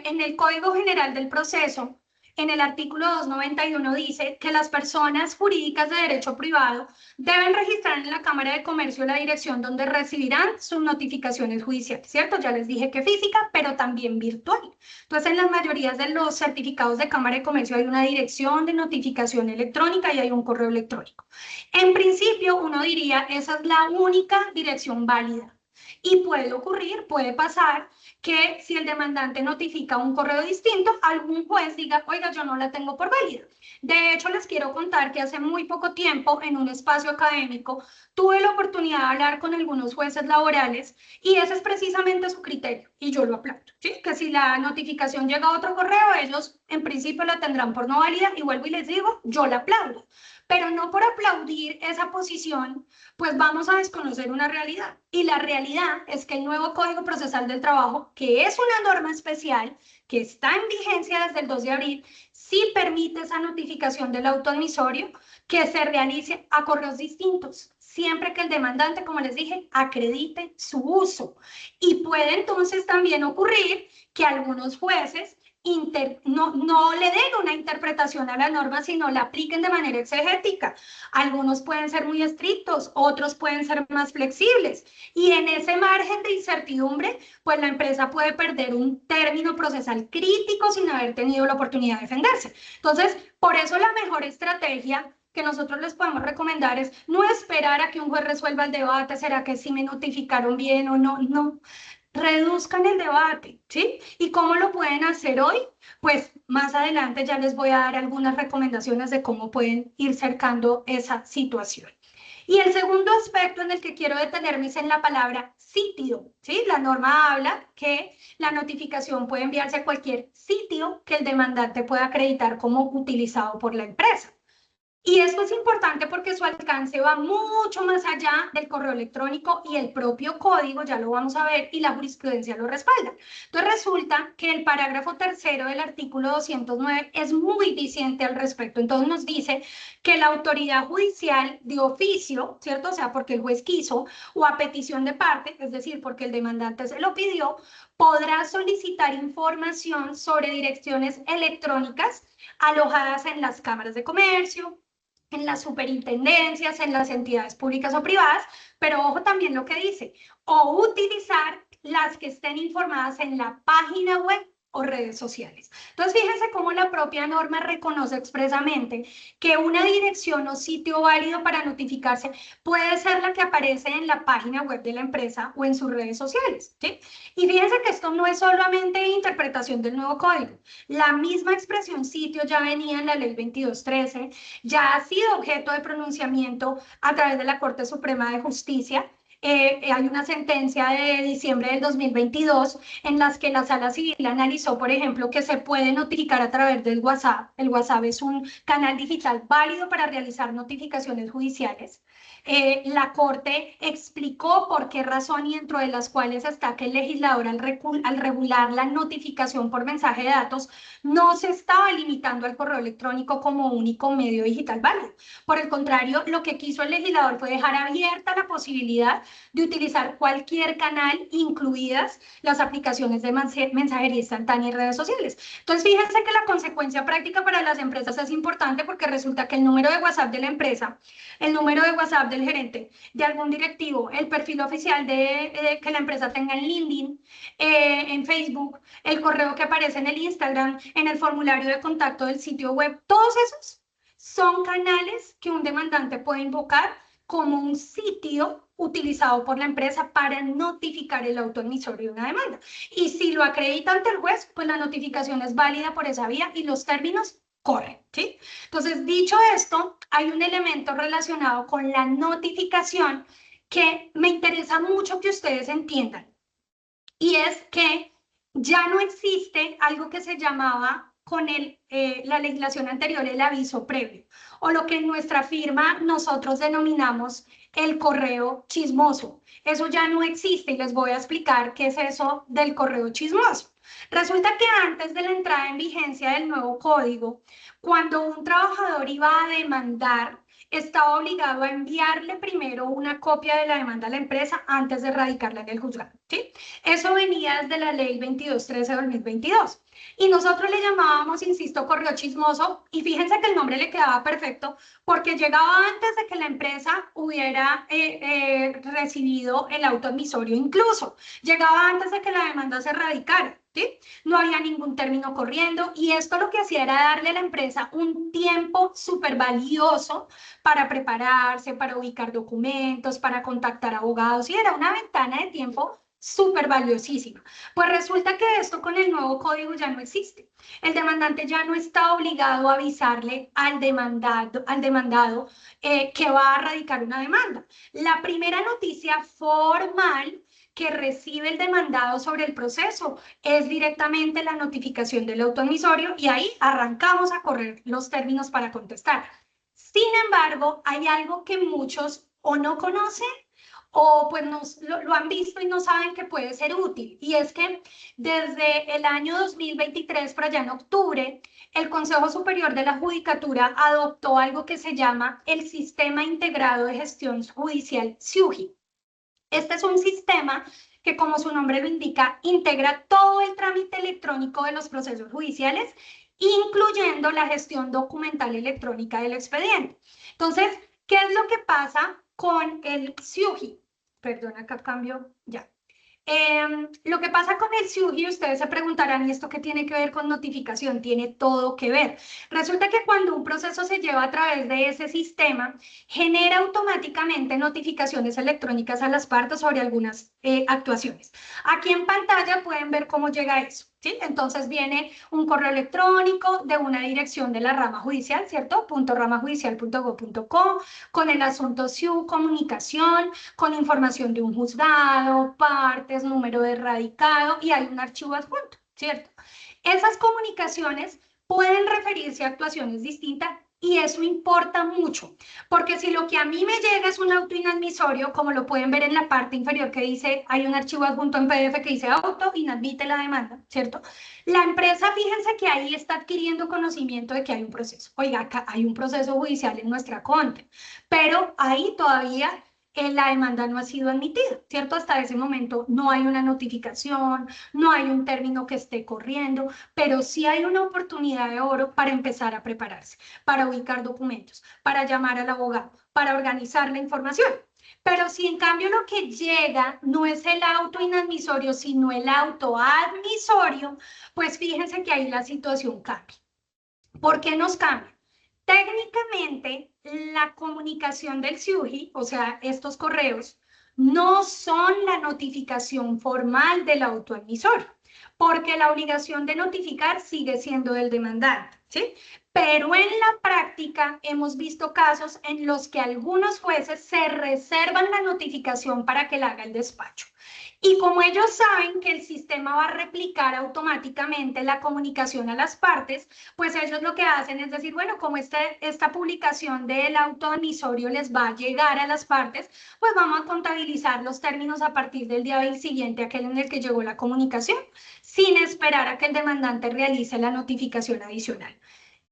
B: en el Código General del Proceso, en el artículo 291 dice que las personas jurídicas de derecho privado deben registrar en la Cámara de Comercio la dirección donde recibirán sus notificaciones judiciales, ¿cierto? Ya les dije que física, pero también virtual. Entonces, en las mayorías de los certificados de Cámara de Comercio hay una dirección de notificación electrónica y hay un correo electrónico. En principio, uno diría, esa es la única dirección válida. Y puede ocurrir, puede pasar que si el demandante notifica un correo distinto, algún juez diga, oiga, yo no la tengo por válida. De hecho, les quiero contar que hace muy poco tiempo, en un espacio académico, tuve la oportunidad de hablar con algunos jueces laborales y ese es precisamente su criterio y yo lo aplaudo, ¿sí? Que si la notificación llega a otro correo, ellos en principio la tendrán por no válida y vuelvo y les digo, yo la aplaudo, pero no por aplaudir esa posición, pues vamos a desconocer una realidad. Y la realidad es que el nuevo Código Procesal del Trabajo, que es una norma especial, que está en vigencia desde el 2 de abril, sí permite esa notificación del autoadmisorio que se realice a correos distintos, siempre que el demandante, como les dije, acredite su uso. Y puede entonces también ocurrir que algunos jueces no le den una interpretación a la norma, sino la apliquen de manera exegética. Algunos pueden ser muy estrictos, otros pueden ser más flexibles. Y en ese margen de incertidumbre, pues la empresa puede perder un término procesal crítico sin haber tenido la oportunidad de defenderse. Entonces, por eso la mejor estrategia que nosotros les podemos recomendar es no esperar a que un juez resuelva el debate, será que sí me notificaron bien o no, no. Reduzcan el debate, ¿sí? ¿Y cómo lo pueden hacer hoy? Pues más adelante ya les voy a dar algunas recomendaciones de cómo pueden ir cercando esa situación. Y el segundo aspecto en el que quiero detenerme es en la palabra sitio, ¿sí? La norma habla que la notificación puede enviarse a cualquier sitio que el demandante pueda acreditar como utilizado por la empresa. Y esto es importante porque su alcance va mucho más allá del correo electrónico y el propio código, ya lo vamos a ver, y la jurisprudencia lo respalda. Entonces resulta que el parágrafo tercero del artículo 209 es muy diciente al respecto. Entonces nos dice que la autoridad judicial de oficio, ¿cierto? O sea, porque el juez quiso, o a petición de parte, es decir, porque el demandante se lo pidió, podrá solicitar información sobre direcciones electrónicas alojadas en las cámaras de comercio, en las superintendencias, en las entidades públicas o privadas, pero ojo también lo que dice, o utilizar las que estén informadas en la página web o redes sociales. Entonces, fíjense cómo la propia norma reconoce expresamente que una dirección o sitio válido para notificarse puede ser la que aparece en la página web de la empresa o en sus redes sociales, ¿sí? Y fíjense que esto no es solamente interpretación del nuevo código. La misma expresión sitio ya venía en la ley 2213, ya ha sido objeto de pronunciamiento a través de la Corte Suprema de Justicia. Hay una sentencia de diciembre del 2022 en las que la Sala Civil analizó, por ejemplo, que se puede notificar a través del WhatsApp. El WhatsApp es un canal digital válido para realizar notificaciones judiciales. La Corte explicó por qué razón y dentro de las cuales está que el legislador al regular la notificación por mensaje de datos no se estaba limitando al correo electrónico como único medio digital válido. Por el contrario, lo que quiso el legislador fue dejar abierta la posibilidad de utilizar cualquier canal, incluidas las aplicaciones de mensajería instantánea y redes sociales. Entonces, fíjense que la consecuencia práctica para las empresas es importante porque resulta que el número de WhatsApp de la empresa, el número de WhatsApp del gerente, de algún directivo, el perfil oficial que la empresa tenga en LinkedIn, en Facebook, el correo que aparece en el Instagram, en el formulario de contacto del sitio web, todos esos son canales que un demandante puede invocar como un sitio utilizado por la empresa para notificar el autoemisorio de una demanda. Y si lo acredita ante el juez, pues la notificación es válida por esa vía y los términos corren, ¿sí? Entonces, dicho esto, hay un elemento relacionado con la notificación que me interesa mucho que ustedes entiendan. Y es que ya no existe algo que se llamaba con la legislación anterior el aviso previo, o lo que en nuestra firma nosotros denominamos el correo chismoso. Eso ya no existe y les voy a explicar qué es eso del correo chismoso. Resulta que antes de la entrada en vigencia del nuevo código, cuando un trabajador iba a demandar, estaba obligado a enviarle primero una copia de la demanda a la empresa antes de radicarla en el juzgado, ¿sí? Eso venía desde la ley 2213-2022. Y nosotros le llamábamos, insisto, correo chismoso, y fíjense que el nombre le quedaba perfecto porque llegaba antes de que la empresa hubiera recibido el auto admisorio, incluso llegaba antes de que la demanda se radicara. ¿sí? No había ningún término corriendo y esto lo que hacía era darle a la empresa un tiempo súper valioso para prepararse, para ubicar documentos, para contactar abogados y era una ventana de tiempo súper valiosísima. Pues resulta que esto con el nuevo código ya no existe. El demandante ya no está obligado a avisarle al demandado que va a radicar una demanda. La primera noticia formal que recibe el demandado sobre el proceso es directamente la notificación del autoemisorio y ahí arrancamos a correr los términos para contestar. Sin embargo, hay algo que muchos o no conocen o pues lo han visto y no saben que puede ser útil. Y es que desde el año 2023, por allá en octubre, el Consejo Superior de la Judicatura adoptó algo que se llama el Sistema Integrado de Gestión Judicial SIUJI. Este es un sistema que, como su nombre lo indica, integra todo el trámite electrónico de los procesos judiciales, incluyendo la gestión documental electrónica del expediente. Entonces, ¿qué es lo que pasa con el SIUJI? Perdón, acá cambio, ya. Lo que pasa con el SIUJI, ustedes se preguntarán, ¿y esto qué tiene que ver con notificación? Tiene todo que ver. Resulta que cuando un proceso se lleva a través de ese sistema, genera automáticamente notificaciones electrónicas a las partes sobre algunas actuaciones. Aquí en pantalla pueden ver cómo llega eso. ¿Sí? Entonces viene un correo electrónico de una dirección de la rama judicial, ¿cierto? .ramajudicial.go.co con el asunto SIU, comunicación, con información de un juzgado, partes, número de radicado y hay un archivo adjunto, ¿cierto? Esas comunicaciones pueden referirse a actuaciones distintas y eso importa mucho, porque si lo que a mí me llega es un auto inadmisorio, como lo pueden ver en la parte inferior que dice, hay un archivo adjunto en PDF que dice auto, inadmite la demanda, ¿cierto? La empresa, fíjense que ahí está adquiriendo conocimiento de que hay un proceso. Oiga, acá hay un proceso judicial en nuestra contra, pero ahí todavía la demanda no ha sido admitida, ¿cierto? Hasta ese momento no hay una notificación, no hay un término que esté corriendo, pero sí hay una oportunidad de oro para empezar a prepararse, para ubicar documentos, para llamar al abogado, para organizar la información. Pero si en cambio lo que llega no es el auto inadmisorio, sino el auto admisorio, pues fíjense que ahí la situación cambia. ¿Por qué nos cambia? Técnicamente, la comunicación del SIUJI, o sea, estos correos, no son la notificación formal del autoemisor, porque la obligación de notificar sigue siendo del demandante, ¿sí? Pero en la práctica hemos visto casos en los que algunos jueces se reservan la notificación para que la haga el despacho. Y como ellos saben que el sistema va a replicar automáticamente la comunicación a las partes, pues ellos lo que hacen es decir, bueno, como esta publicación del autoemisorio les va a llegar a las partes, pues vamos a contabilizar los términos a partir del día del siguiente, aquel en el que llegó la comunicación, sin esperar a que el demandante realice la notificación adicional.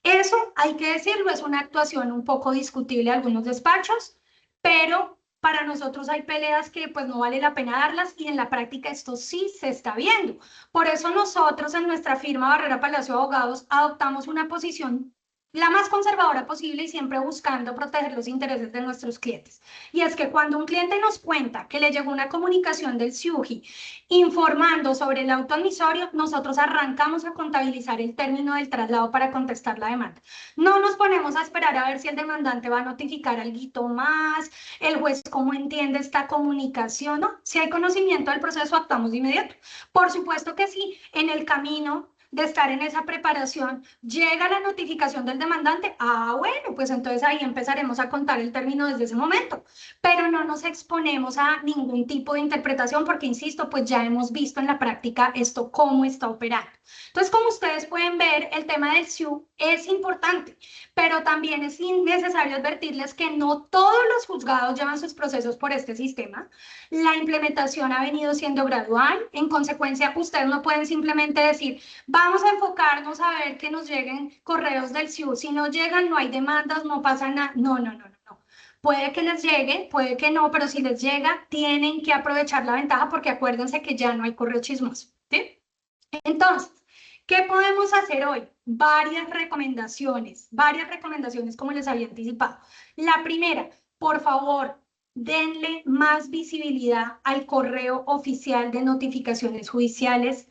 B: Eso, hay que decirlo, es una actuación un poco discutible en algunos despachos, pero para nosotros hay peleas que pues no vale la pena darlas y en la práctica esto sí se está viendo. Por eso nosotros en nuestra firma Barrera Palacio Abogados adoptamos una posición la más conservadora posible y siempre buscando proteger los intereses de nuestros clientes. Y es que cuando un cliente nos cuenta que le llegó una comunicación del SIUJI informando sobre el autoadmisorio, nosotros arrancamos a contabilizar el término del traslado para contestar la demanda. No nos ponemos a esperar a ver si el demandante va a notificar algo más, el juez cómo entiende esta comunicación, ¿no? Si hay conocimiento del proceso, actuamos de inmediato. Por supuesto que sí, en el camino de estar en esa preparación, llega la notificación del demandante, bueno, pues entonces ahí empezaremos a contar el término desde ese momento, pero no nos exponemos a ningún tipo de interpretación porque, insisto, pues ya hemos visto en la práctica esto cómo está operando. Entonces, como ustedes pueden ver, el tema del SIU es importante, pero también es necesario advertirles que no todos los juzgados llevan sus procesos por este sistema. La implementación ha venido siendo gradual, en consecuencia, ustedes no pueden simplemente decir, vamos a enfocarnos a ver que nos lleguen correos del SIU. Si no llegan, no hay demandas, no pasa nada. No, no, no, no, no. Puede que les llegue, puede que no, pero si les llega, tienen que aprovechar la ventaja porque acuérdense que ya no hay correo chismoso, ¿sí? Entonces, ¿qué podemos hacer hoy? Varias recomendaciones como les había anticipado. La primera, por favor, denle más visibilidad al correo oficial de notificaciones judiciales.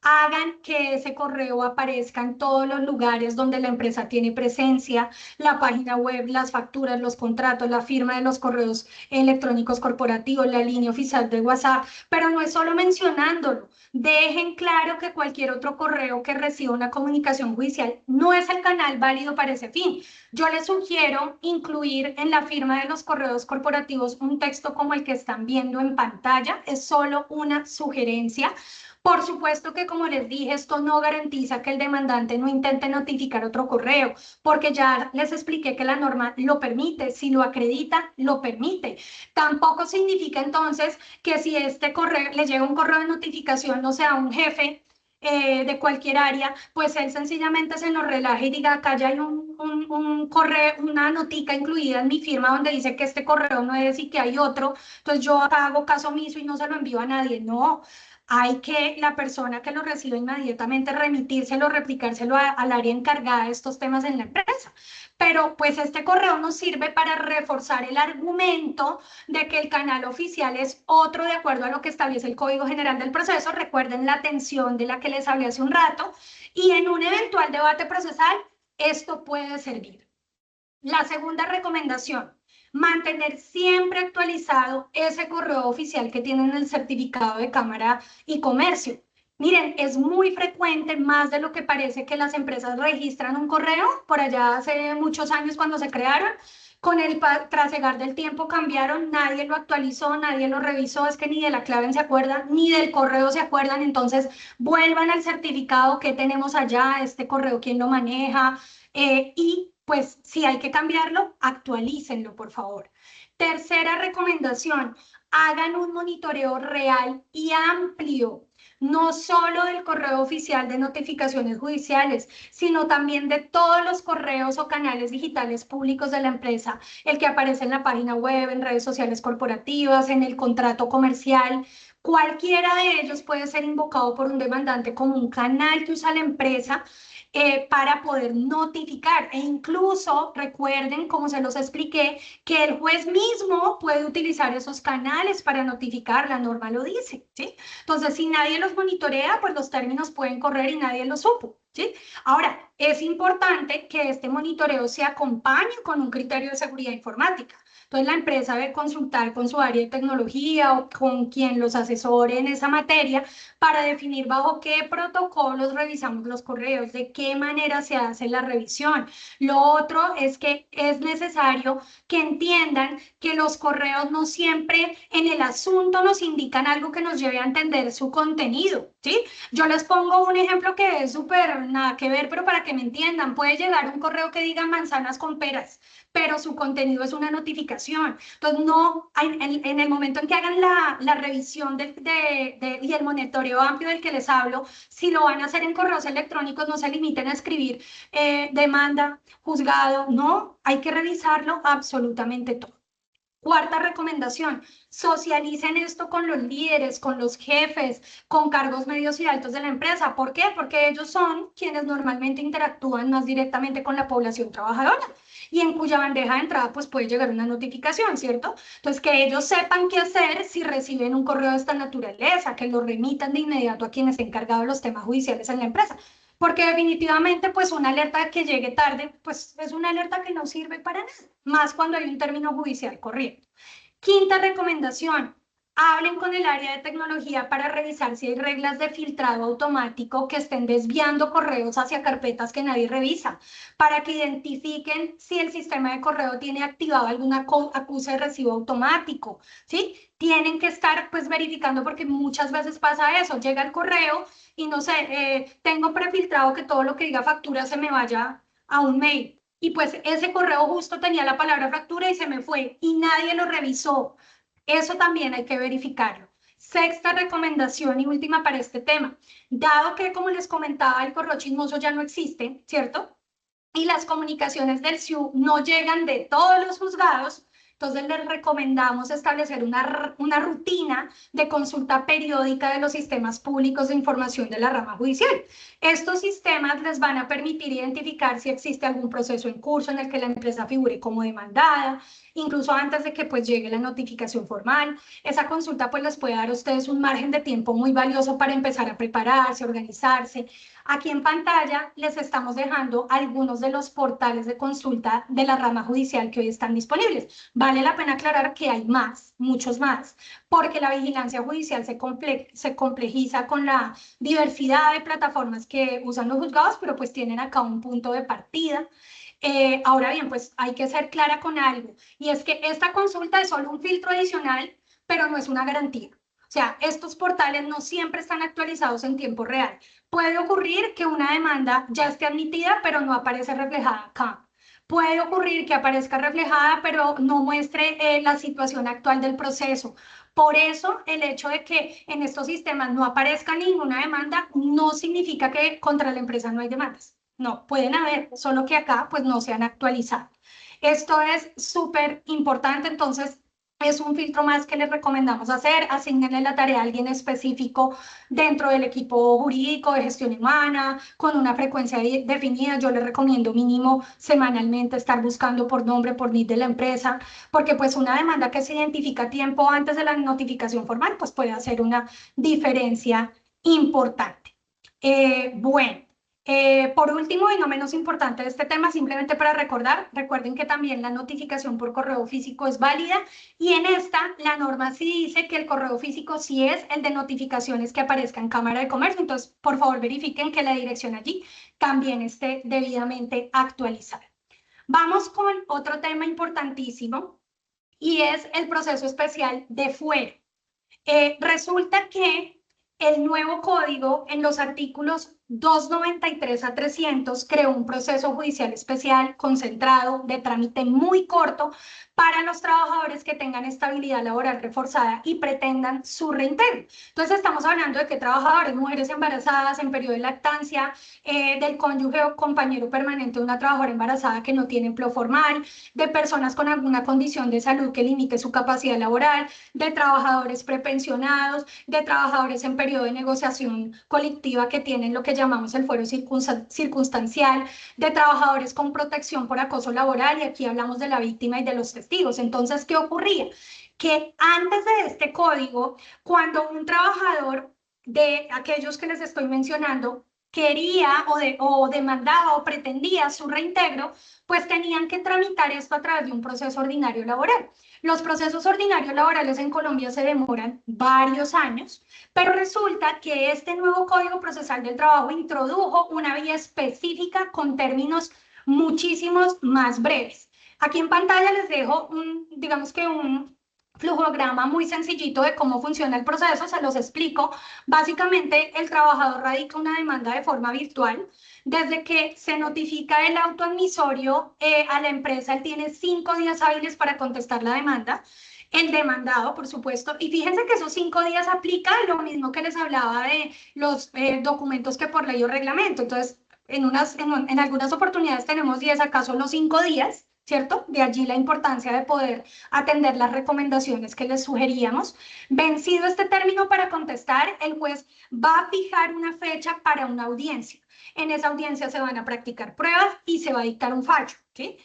B: hagan que ese correo aparezca en todos los lugares donde la empresa tiene presencia, la página web, las facturas, los contratos, la firma de los correos electrónicos corporativos, la línea oficial de WhatsApp, pero no es solo mencionándolo. Dejen claro que cualquier otro correo que reciba una comunicación judicial no es el canal válido para ese fin. Yo les sugiero incluir en la firma de los correos corporativos un texto como el que están viendo en pantalla. Es solo una sugerencia. Por supuesto que, como les dije, esto no garantiza que el demandante no intente notificar otro correo, porque ya les expliqué que la norma lo permite, si lo acredita, lo permite. Tampoco significa entonces que si este correo le llega un correo de notificación, no sea un jefe de cualquier área, pues él sencillamente se nos relaje y diga, acá ya hay un correo, una notica incluida en mi firma donde dice que este correo no es y que hay otro, entonces yo acá hago caso omiso y no se lo envío a nadie. No, hay que la persona que lo reciba inmediatamente remitírselo, replicárselo al área encargada de estos temas en la empresa. Pero pues este correo nos sirve para reforzar el argumento de que el canal oficial es otro de acuerdo a lo que establece el Código General del Proceso. Recuerden la atención de la que les hablé hace un rato. Y en un eventual debate procesal, esto puede servir. La segunda recomendación, mantener siempre actualizado ese correo oficial que tienen el certificado de Cámara y Comercio. Miren, es muy frecuente, más de lo que parece, que las empresas registran un correo, por allá hace muchos años cuando se crearon, con el trasegar del tiempo cambiaron, nadie lo actualizó, nadie lo revisó, es que ni de la clave se acuerdan, ni del correo se acuerdan, entonces vuelvan al certificado que tenemos allá, este correo, quién lo maneja, y pues si hay que cambiarlo, actualícenlo, por favor. Tercera recomendación, hagan un monitoreo real y amplio, no solo del correo oficial de notificaciones judiciales, sino también de todos los correos o canales digitales públicos de la empresa, el que aparece en la página web, en redes sociales corporativas, en el contrato comercial. Cualquiera de ellos puede ser invocado por un demandante como un canal que usa la empresa para poder notificar. E incluso recuerden, como se los expliqué, que el juez mismo puede utilizar esos canales para notificar, la norma lo dice, ¿sí? Entonces, si nadie los monitorea, pues los términos pueden correr y nadie lo supo, ¿sí? Ahora, es importante que este monitoreo se acompañe con un criterio de seguridad informática. Entonces, la empresa debe consultar con su área de tecnología o con quien los asesore en esa materia para definir bajo qué protocolos revisamos los correos, de qué manera se hace la revisión. Lo otro es que es necesario que entiendan que los correos no siempre en el asunto nos indican algo que nos lleve a entender su contenido, ¿sí? Yo les pongo un ejemplo que es súper nada que ver, pero para que me entiendan, puede llegar un correo que diga manzanas con peras, pero su contenido es una notificación. Entonces, no, en el momento en que hagan la revisión y el monitoreo amplio del que les hablo, si lo van a hacer en correos electrónicos, no se limiten a escribir demanda, juzgado, no, hay que revisarlo absolutamente todo. Cuarta recomendación, socialicen esto con los líderes, con los jefes, con cargos medios y altos de la empresa. ¿Por qué? Porque ellos son quienes normalmente interactúan más directamente con la población trabajadora y en cuya bandeja de entrada pues puede llegar una notificación, ¿cierto? Entonces que ellos sepan qué hacer si reciben un correo de esta naturaleza, que lo remitan de inmediato a quienes se encargado de los temas judiciales en la empresa. Porque definitivamente, pues una alerta que llegue tarde, pues es una alerta que no sirve para nada, más cuando hay un término judicial corriendo. Quinta recomendación, hablen con el área de tecnología para revisar si hay reglas de filtrado automático que estén desviando correos hacia carpetas que nadie revisa, para que identifiquen si el sistema de correo tiene activado alguna acuse de recibo automático, ¿sí? Tienen que estar pues verificando porque muchas veces pasa eso, llega el correo y no sé, tengo prefiltrado que todo lo que diga factura se me vaya a un mail. Y pues ese correo justo tenía la palabra factura y se me fue y nadie lo revisó. Eso también hay que verificarlo. Sexta recomendación y última para este tema. Dado que, como les comentaba, el correo chismoso ya no existe, ¿cierto? Y las comunicaciones del SIU no llegan de todos los juzgados, Entonces les recomendamos establecer una rutina de consulta periódica de los sistemas públicos de información de la rama judicial. Estos sistemas les van a permitir identificar si existe algún proceso en curso en el que la empresa figure como demandada, incluso antes de que pues llegue la notificación formal. Esa consulta pues les puede dar a ustedes un margen de tiempo muy valioso para empezar a prepararse, organizarse. Aquí en pantalla les estamos dejando algunos de los portales de consulta de la rama judicial que hoy están disponibles. Vale la pena aclarar que hay más, muchos más, porque la vigilancia judicial se complejiza con la diversidad de plataformas que usan los juzgados, pero pues tienen acá un punto de partida. Ahora bien, pues hay que ser clara con algo, y es que esta consulta es solo un filtro adicional, pero no es una garantía. O sea, estos portales no siempre están actualizados en tiempo real. Puede ocurrir que una demanda ya esté admitida, pero no aparece reflejada acá. Puede ocurrir que aparezca reflejada, pero no muestre la situación actual del proceso. Por eso, el hecho de que en estos sistemas no aparezca ninguna demanda no significa que contra la empresa no hay demandas. No, pueden haber, solo que acá pues no se han actualizado. Esto es súper importante, entonces es un filtro más que les recomendamos hacer. Asignenle la tarea a alguien específico dentro del equipo jurídico de gestión humana, con una frecuencia definida. Yo les recomiendo mínimo semanalmente estar buscando por nombre, por NID de la empresa, porque pues una demanda que se identifica a tiempo antes de la notificación formal, pues puede hacer una diferencia importante. Bueno. Por último, y no menos importante de este tema, simplemente para recordar, recuerden que también la notificación por correo físico es válida, y en esta la norma sí dice que el correo físico sí es el de notificaciones que aparezca en Cámara de Comercio. Entonces, por favor, verifiquen que la dirección allí también esté debidamente actualizada. Vamos con otro tema importantísimo, y es el proceso especial de fuero. Resulta que el nuevo código en los artículos 293 a 300 creó un proceso judicial especial concentrado de trámite muy corto para los trabajadores que tengan estabilidad laboral reforzada y pretendan su reintegro. Entonces estamos hablando de que trabajadores, mujeres embarazadas en periodo de lactancia, del cónyuge o compañero permanente de una trabajadora embarazada que no tiene empleo formal, de personas con alguna condición de salud que limite su capacidad laboral, de trabajadores prepensionados, de trabajadores en periodo de negociación colectiva que tienen lo que llamamos el fuero circunstancial, de trabajadores con protección por acoso laboral, y aquí hablamos de la víctima y de los testigos. Entonces, ¿qué ocurría? Que antes de este código, cuando un trabajador de aquellos que les estoy mencionando quería o demandaba o pretendía su reintegro, pues tenían que tramitar esto a través de un proceso ordinario laboral. Los procesos ordinarios laborales en Colombia se demoran varios años, pero resulta que este nuevo Código Procesal del Trabajo introdujo una vía específica con términos muchísimos más breves. Aquí en pantalla les dejo digamos que un flujograma muy sencillito de cómo funciona el proceso, se los explico. Básicamente, el trabajador radica una demanda de forma virtual. Desde que se notifica el auto admisorio a la empresa, él tiene 5 días hábiles para contestar la demanda. El demandado, por supuesto, y fíjense que esos 5 días aplica lo mismo que les hablaba de los documentos que por ley o reglamento. Entonces, en algunas oportunidades tenemos 10, acaso los 5 días, ¿cierto? De allí la importancia de poder atender las recomendaciones que les sugeríamos. Vencido este término para contestar, el juez va a fijar una fecha para una audiencia. En esa audiencia se van a practicar pruebas y se va a dictar un fallo, ¿sí?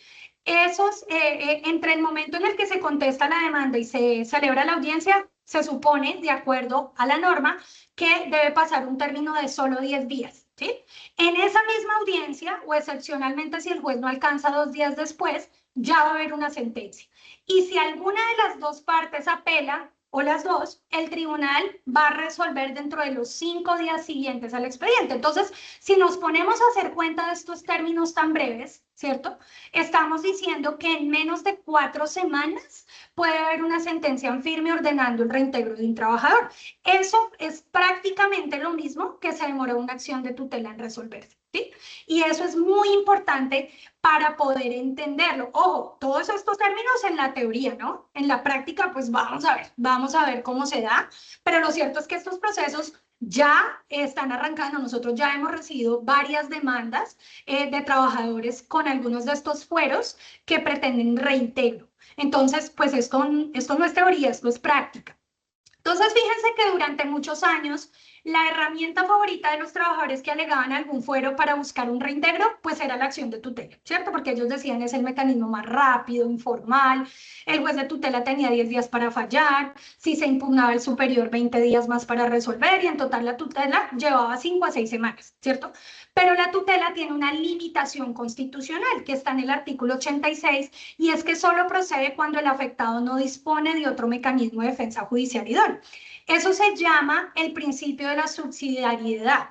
B: Entre el momento en el que se contesta la demanda y se celebra la audiencia, se supone, de acuerdo a la norma, que debe pasar un término de solo 10 días, ¿sí? En esa misma audiencia, o excepcionalmente si el juez no alcanza 2 días después, ya va a haber una sentencia. Y si alguna de las dos partes apela, o las dos, el tribunal va a resolver dentro de los 5 días siguientes al expediente. Entonces, si nos ponemos a hacer cuenta de estos términos tan breves, ¿cierto? Estamos diciendo que en menos de 4 semanas puede haber una sentencia en firme ordenando el reintegro de un trabajador. Eso es prácticamente lo mismo que se demora una acción de tutela en resolverse, ¿sí? Y eso es muy importante para poder entenderlo. Ojo, todos estos términos en la teoría, ¿no? En la práctica, pues vamos a ver cómo se da, pero lo cierto es que estos procesos ya están arrancando. Nosotros ya hemos recibido varias demandas de trabajadores con algunos de estos fueros que pretenden reintegro. Entonces, pues esto no es teoría, esto es práctica. Entonces, fíjense que durante muchos años la herramienta favorita de los trabajadores que alegaban algún fuero para buscar un reintegro, pues era la acción de tutela, ¿cierto? Porque ellos decían es el mecanismo más rápido, informal, el juez de tutela tenía 10 días para fallar, si se impugnaba el superior 20 días más para resolver y en total la tutela llevaba 5 a 6 semanas, ¿cierto? Pero la tutela tiene una limitación constitucional que está en el artículo 86 y es que solo procede cuando el afectado no dispone de otro mecanismo de defensa judicial idóneo. Eso se llama el principio de la subsidiariedad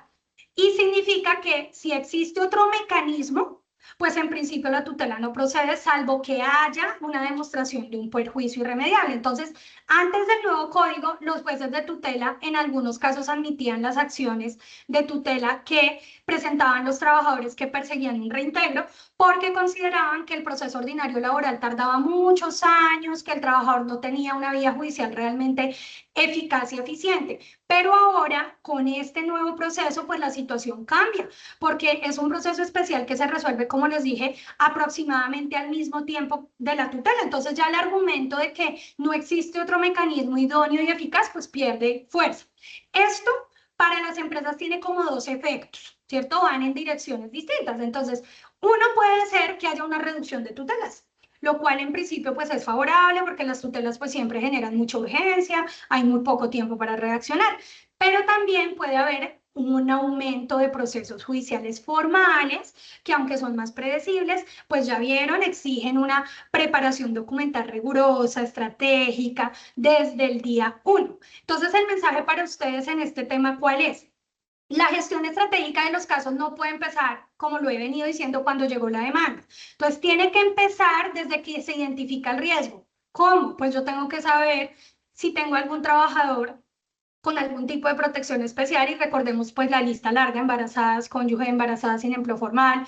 B: y significa que si existe otro mecanismo, pues en principio la tutela no procede salvo que haya una demostración de un perjuicio irremediable. Entonces, antes del nuevo código, los jueces de tutela en algunos casos admitían las acciones de tutela que presentaban los trabajadores que perseguían un reintegro porque consideraban que el proceso ordinario laboral tardaba muchos años, que el trabajador no tenía una vía judicial realmente eficaz y eficiente. Pero ahora, con este nuevo proceso, pues la situación cambia, porque es un proceso especial que se resuelve, como les dije, aproximadamente al mismo tiempo de la tutela. Entonces ya el argumento de que no existe otro mecanismo idóneo y eficaz, pues pierde fuerza. Esto para las empresas tiene como dos efectos, ¿cierto? Van en direcciones distintas. Entonces, uno puede ser que haya una reducción de tutelas, lo cual en principio pues es favorable porque las tutelas pues siempre generan mucha urgencia, hay muy poco tiempo para reaccionar, pero también puede haber un aumento de procesos judiciales formales que aunque son más predecibles, pues ya vieron, exigen una preparación documental rigurosa, estratégica, desde el día uno. Entonces el mensaje para ustedes en este tema, ¿cuál es? La gestión estratégica de los casos no puede empezar, como lo he venido diciendo, cuando llegó la demanda. Entonces, tiene que empezar desde que se identifica el riesgo. ¿Cómo? Pues yo tengo que saber si tengo algún trabajador con algún tipo de protección especial y recordemos pues la lista larga, embarazadas, cónyuge, embarazadas sin empleo formal,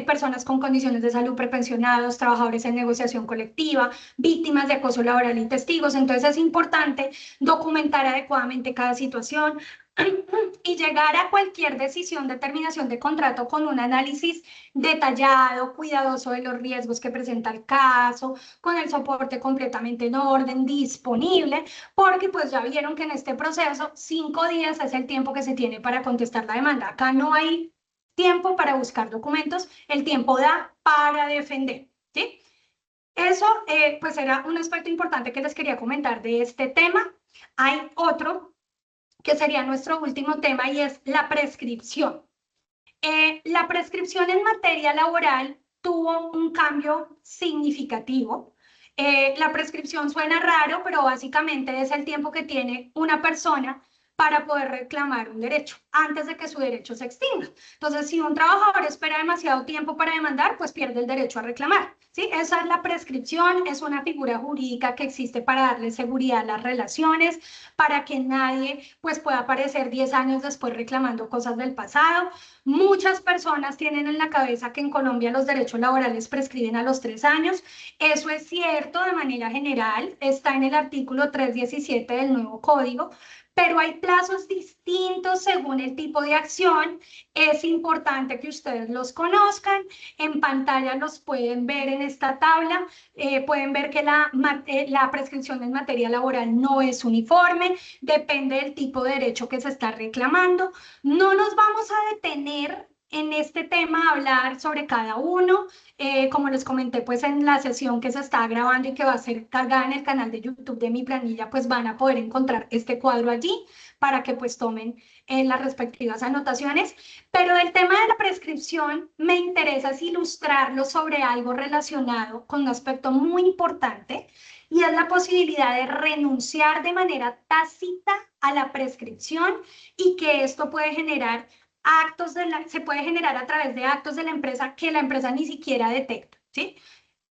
B: personas con condiciones de salud, prepensionados, trabajadores en negociación colectiva, víctimas de acoso laboral y testigos. Entonces es importante documentar adecuadamente cada situación y llegar a cualquier decisión de terminación de contrato con un análisis detallado, cuidadoso de los riesgos que presenta el caso, con el soporte completamente en orden, disponible, porque pues ya vieron que en este proceso 5 días es el tiempo que se tiene para contestar la demanda. Acá no hay tiempo para buscar documentos, el tiempo da para defender, ¿sí? Eso pues era un aspecto importante que les quería comentar de este tema. Hay otro que sería nuestro último tema y es la prescripción. La prescripción en materia laboral tuvo un cambio significativo. La prescripción suena raro, pero básicamente es el tiempo que tiene una persona para poder reclamar un derecho antes de que su derecho se extinga. Entonces, si un trabajador espera demasiado tiempo para demandar, pues pierde el derecho a reclamar. ¿Sí? Esa es la prescripción, es una figura jurídica que existe para darle seguridad a las relaciones, para que nadie pues, pueda aparecer 10 años después reclamando cosas del pasado. Muchas personas tienen en la cabeza que en Colombia los derechos laborales prescriben a los 3 años. Eso es cierto de manera general, está en el artículo 317 del nuevo código, pero hay plazos distintos según el tipo de acción. Es importante que ustedes los conozcan. En pantalla los pueden ver en esta tabla. Pueden ver que la prescripción en materia laboral no es uniforme, depende del tipo de derecho que se está reclamando. No nos vamos a detener en este tema a hablar sobre cada uno. Como les comenté, pues en la sesión que se está grabando y que va a ser cargada en el canal de YouTube de Mi Planilla, pues van a poder encontrar este cuadro allí para que pues tomen las respectivas anotaciones. Pero del tema de la prescripción me interesa es ilustrarlo sobre algo relacionado con un aspecto muy importante y es la posibilidad de renunciar de manera tácita a la prescripción y que esto puede generar se puede generar a través de actos de la empresa que la empresa ni siquiera detecta, ¿sí?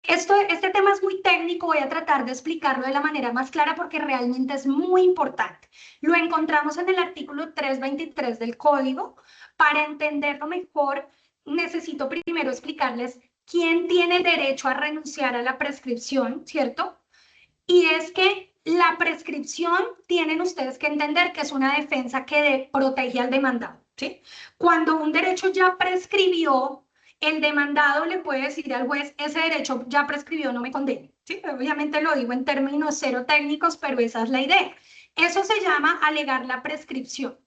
B: Este tema es muy técnico, voy a tratar de explicarlo de la manera más clara porque realmente es muy importante. Lo encontramos en el artículo 323 del código. Para entenderlo mejor, necesito primero explicarles quién tiene derecho a renunciar a la prescripción, ¿cierto? Y es que la prescripción tienen ustedes que entender que es una defensa que protege al demandado, ¿sí? Cuando un derecho ya prescribió el demandado le puede decir al juez, ese derecho ya prescribió, no me condene. ¿Sí? Obviamente lo digo en términos cero técnicos, pero esa es la idea. Eso se llama alegar la prescripción.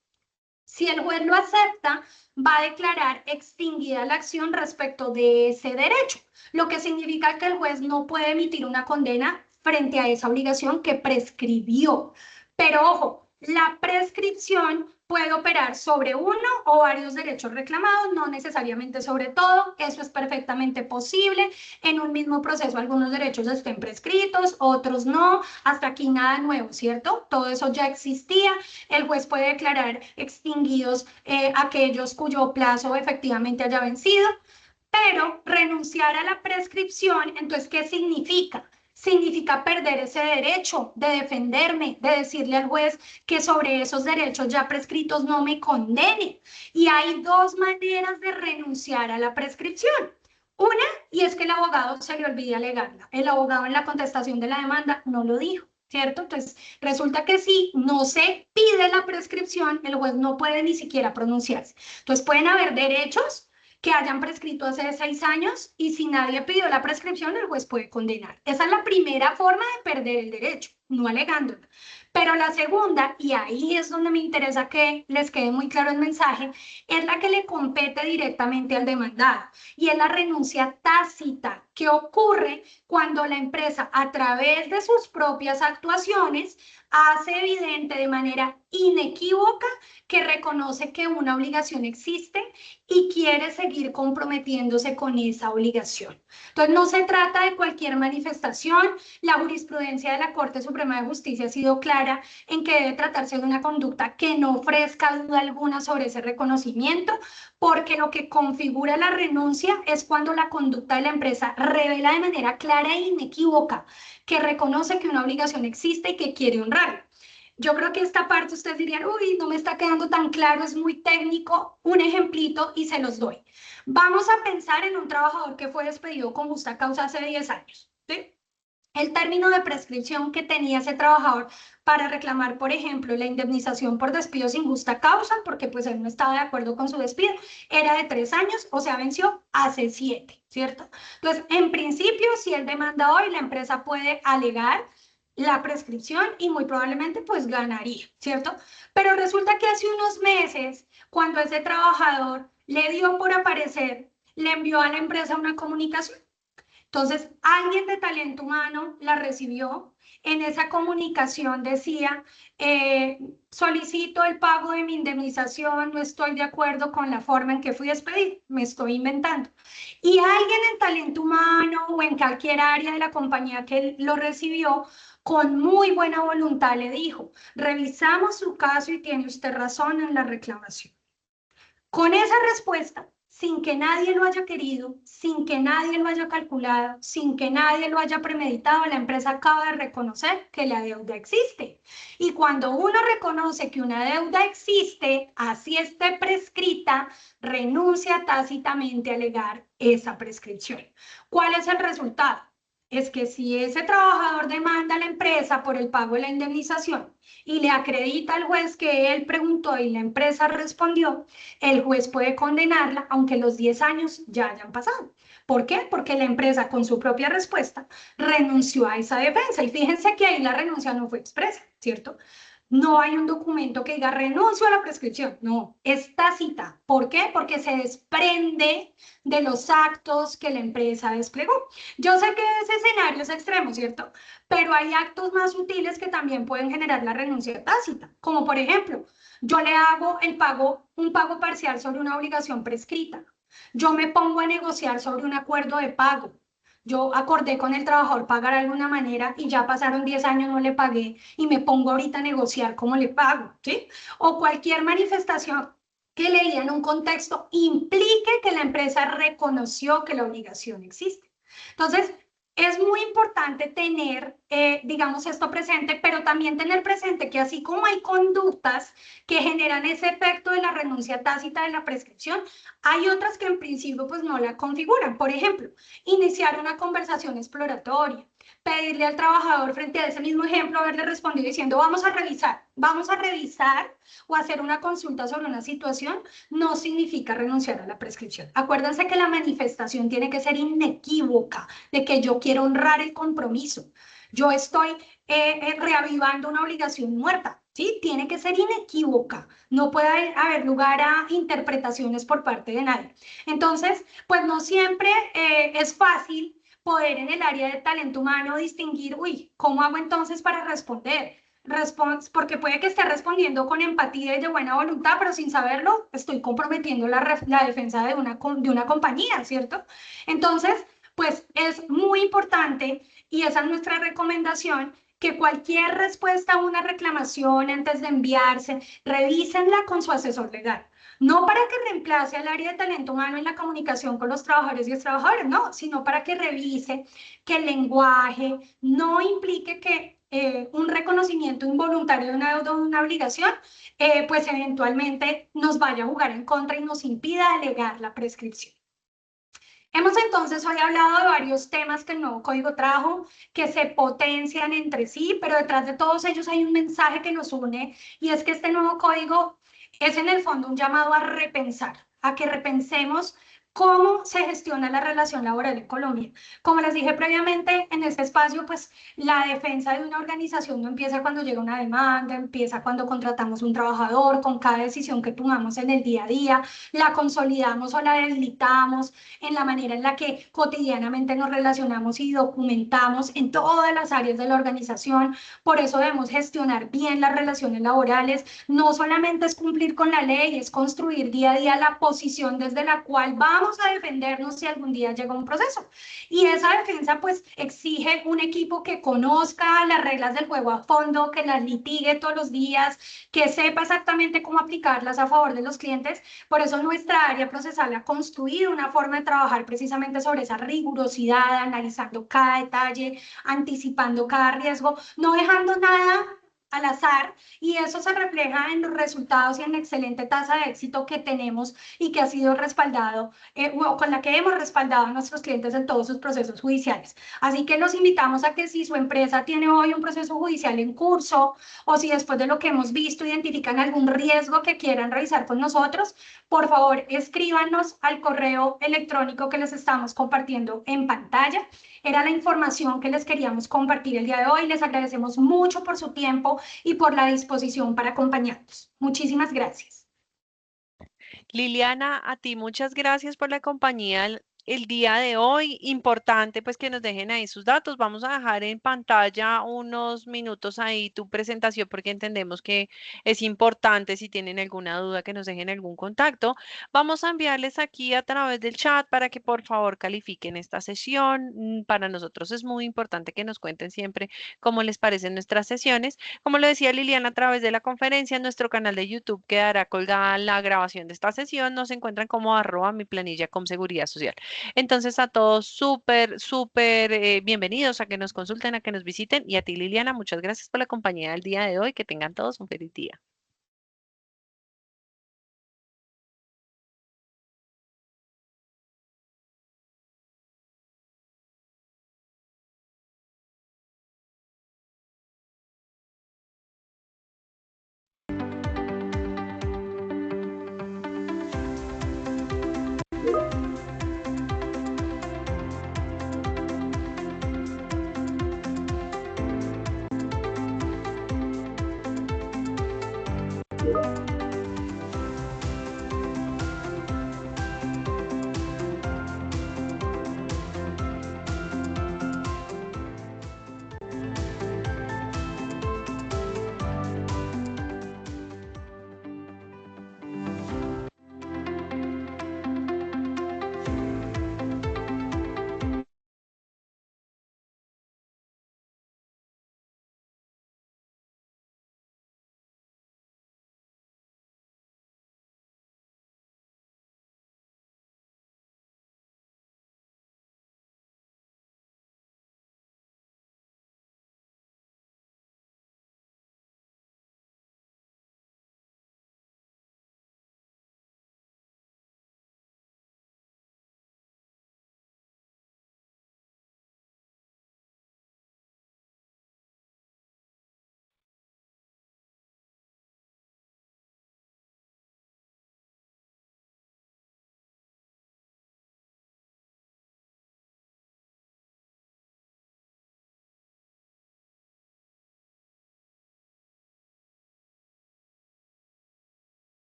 B: Si el juez lo acepta, va a declarar extinguida la acción respecto de ese derecho, lo que significa que el juez no puede emitir una condena frente a esa obligación que prescribió. Pero ojo, la prescripción puede operar sobre uno o varios derechos reclamados, no necesariamente sobre todo. Eso es perfectamente posible. En un mismo proceso algunos derechos estén prescritos, otros no. Hasta aquí nada nuevo, ¿cierto? Todo eso ya existía. El juez puede declarar extinguidos aquellos cuyo plazo efectivamente haya vencido, pero renunciar a la prescripción, entonces, ¿qué significa? Significa perder ese derecho de defenderme, de decirle al juez que sobre esos derechos ya prescritos no me condene. Y hay dos maneras de renunciar a la prescripción. Una, y es que el abogado se le olvide alegarla. El abogado en la contestación de la demanda no lo dijo, ¿cierto? Entonces, resulta que si no se pide la prescripción, el juez no puede ni siquiera pronunciarse. Entonces, pueden haber derechos que hayan prescrito hace 6 años y si nadie pidió la prescripción, el juez puede condenar. Esa es la primera forma de perder el derecho, no alegándola. Pero la segunda, y ahí es donde me interesa que les quede muy claro el mensaje, es la que le compete directamente al demandado y es la renuncia tácita que ocurre cuando la empresa, a través de sus propias actuaciones, hace evidente de manera inequívoca que reconoce que una obligación existe y quiere seguir comprometiéndose con esa obligación. Entonces, no se trata de cualquier manifestación. La jurisprudencia de la Corte Suprema de Justicia ha sido clara en que debe tratarse de una conducta que no ofrezca duda alguna sobre ese reconocimiento, porque lo que configura la renuncia es cuando la conducta de la empresa revela de manera clara e inequívoca que reconoce que una obligación existe y que quiere honrarla. Yo creo que esta parte ustedes dirían, uy, no me está quedando tan claro, es muy técnico. Un ejemplito y se los doy. Vamos a pensar en un trabajador que fue despedido con justa causa hace 10 años. ¿Sí? El término de prescripción que tenía ese trabajador para reclamar, por ejemplo, la indemnización por despido sin justa causa, porque pues él no estaba de acuerdo con su despido, era de 3 años, o sea, venció hace 7, ¿cierto? Entonces, en principio, si él demanda hoy, la empresa puede alegar la prescripción y muy probablemente pues ganaría, ¿cierto? Pero resulta que hace unos meses, cuando ese trabajador le dio por aparecer, le envió a la empresa una comunicación. Entonces, alguien de talento humano la recibió. En esa comunicación decía, solicito el pago de mi indemnización, no estoy de acuerdo con la forma en que fui despedido, me estoy inventando. Y alguien en talento humano o en cualquier área de la compañía que lo recibió, con muy buena voluntad le dijo, revisamos su caso y tiene usted razón en la reclamación. Con esa respuesta, sin que nadie lo haya querido, sin que nadie lo haya calculado, sin que nadie lo haya premeditado, la empresa acaba de reconocer que la deuda existe. Y cuando uno reconoce que una deuda existe, así esté prescrita, renuncia tácitamente a alegar esa prescripción. ¿Cuál es el resultado? Es que si ese trabajador demanda a la empresa por el pago de la indemnización y le acredita al juez que él preguntó y la empresa respondió, el juez puede condenarla aunque los 10 años ya hayan pasado. ¿Por qué? Porque la empresa con su propia respuesta renunció a esa defensa. Y fíjense que ahí la renuncia no fue expresa, ¿cierto? No hay un documento que diga renuncio a la prescripción. No, es tácita. ¿Por qué? Porque se desprende de los actos que la empresa desplegó. Yo sé que ese escenario es extremo, ¿cierto? Pero hay actos más sutiles que también pueden generar la renuncia tácita. Como por ejemplo, yo le hago un pago parcial sobre una obligación prescrita. Yo me pongo a negociar sobre un acuerdo de pago. Yo acordé con el trabajador pagar de alguna manera y ya pasaron 10 años, no le pagué y me pongo ahorita a negociar cómo le pago, ¿sí? O cualquier manifestación que leía en un contexto implique que la empresa reconoció que la obligación existe. Entonces, es muy importante tener digamos, esto presente, pero también tener presente que así como hay conductas que generan ese efecto de la renuncia tácita de la prescripción, hay otras que en principio pues no la configuran. Por ejemplo, iniciar una conversación exploratoria, pedirle al trabajador frente a ese mismo ejemplo haberle respondido diciendo vamos a revisar o hacer una consulta sobre una situación, no significa renunciar a la prescripción. Acuérdense que la manifestación tiene que ser inequívoca de que yo quiero honrar el compromiso. Yo estoy reavivando una obligación muerta, ¿sí? Tiene que ser inequívoca, no puede haber lugar a interpretaciones por parte de nadie. Entonces, pues no siempre es fácil poder en el área de talento humano distinguir, uy, ¿cómo hago entonces para responder? Porque puede que esté respondiendo con empatía y de buena voluntad, pero sin saberlo estoy comprometiendo la defensa de una compañía, ¿cierto? Entonces, pues es muy importante y esa es nuestra recomendación, que cualquier respuesta a una reclamación antes de enviarse, revísenla con su asesor legal. No para que reemplace al área de talento humano en la comunicación con los trabajadores y los trabajadores, no, sino para que revise que el lenguaje no implique que un reconocimiento involuntario de una deuda o una obligación, pues eventualmente nos vaya a jugar en contra y nos impida alegar la prescripción. Hemos entonces hoy hablado de varios temas que el nuevo código trajo, que se potencian entre sí, pero detrás de todos ellos hay un mensaje que nos une, y es que este nuevo código es en el fondo un llamado a repensar, a que repensemos cómo se gestiona la relación laboral en Colombia. Como les dije previamente, en este espacio, pues la defensa de una organización no empieza cuando llega una demanda, empieza cuando contratamos un trabajador, con cada decisión que tomamos en el día a día, la consolidamos o la debilitamos en la manera en la que cotidianamente nos relacionamos y documentamos en todas las áreas de la organización. Por eso debemos gestionar bien las relaciones laborales. No solamente es cumplir con la ley, es construir día a día la posición desde la cual vamos a defendernos si algún día llega un proceso. Y esa defensa pues exige un equipo que conozca las reglas del juego a fondo, que las litigue todos los días, que sepa exactamente cómo aplicarlas a favor de los clientes. Por eso nuestra área procesal ha construido una forma de trabajar precisamente sobre esa rigurosidad, analizando cada detalle, anticipando cada riesgo, no dejando nada al azar, y eso se refleja en los resultados y en la excelente tasa de éxito que tenemos y que ha sido respaldado, o con la que hemos respaldado a nuestros clientes en todos sus procesos judiciales. Así que los invitamos a que si su empresa tiene hoy un proceso judicial en curso, o si después de lo que hemos visto identifican algún riesgo que quieran revisar con nosotros, por favor escríbanos al correo electrónico que les estamos compartiendo en pantalla. Era la información que les queríamos compartir el día de hoy. Les agradecemos mucho por su tiempo y por la disposición para acompañarnos. Muchísimas gracias.
A: Liliana, a ti muchas gracias por la compañía el día de hoy. Importante pues que nos dejen ahí sus datos. Vamos a dejar en pantalla unos minutos ahí tu presentación porque entendemos que es importante si tienen alguna duda que nos dejen algún contacto. Vamos a enviarles aquí a través del chat para que por favor califiquen esta sesión. Para nosotros es muy importante que nos cuenten siempre cómo les parecen nuestras sesiones. Como lo decía Liliana a través de la conferencia, en nuestro canal de YouTube quedará colgada la grabación de esta sesión. Nos encuentran como @mi planilla con seguridad social. Entonces a todos súper bienvenidos a que nos consulten, a que nos visiten, y a ti Liliana, muchas gracias por la compañía del día de hoy. Que tengan todos un feliz día.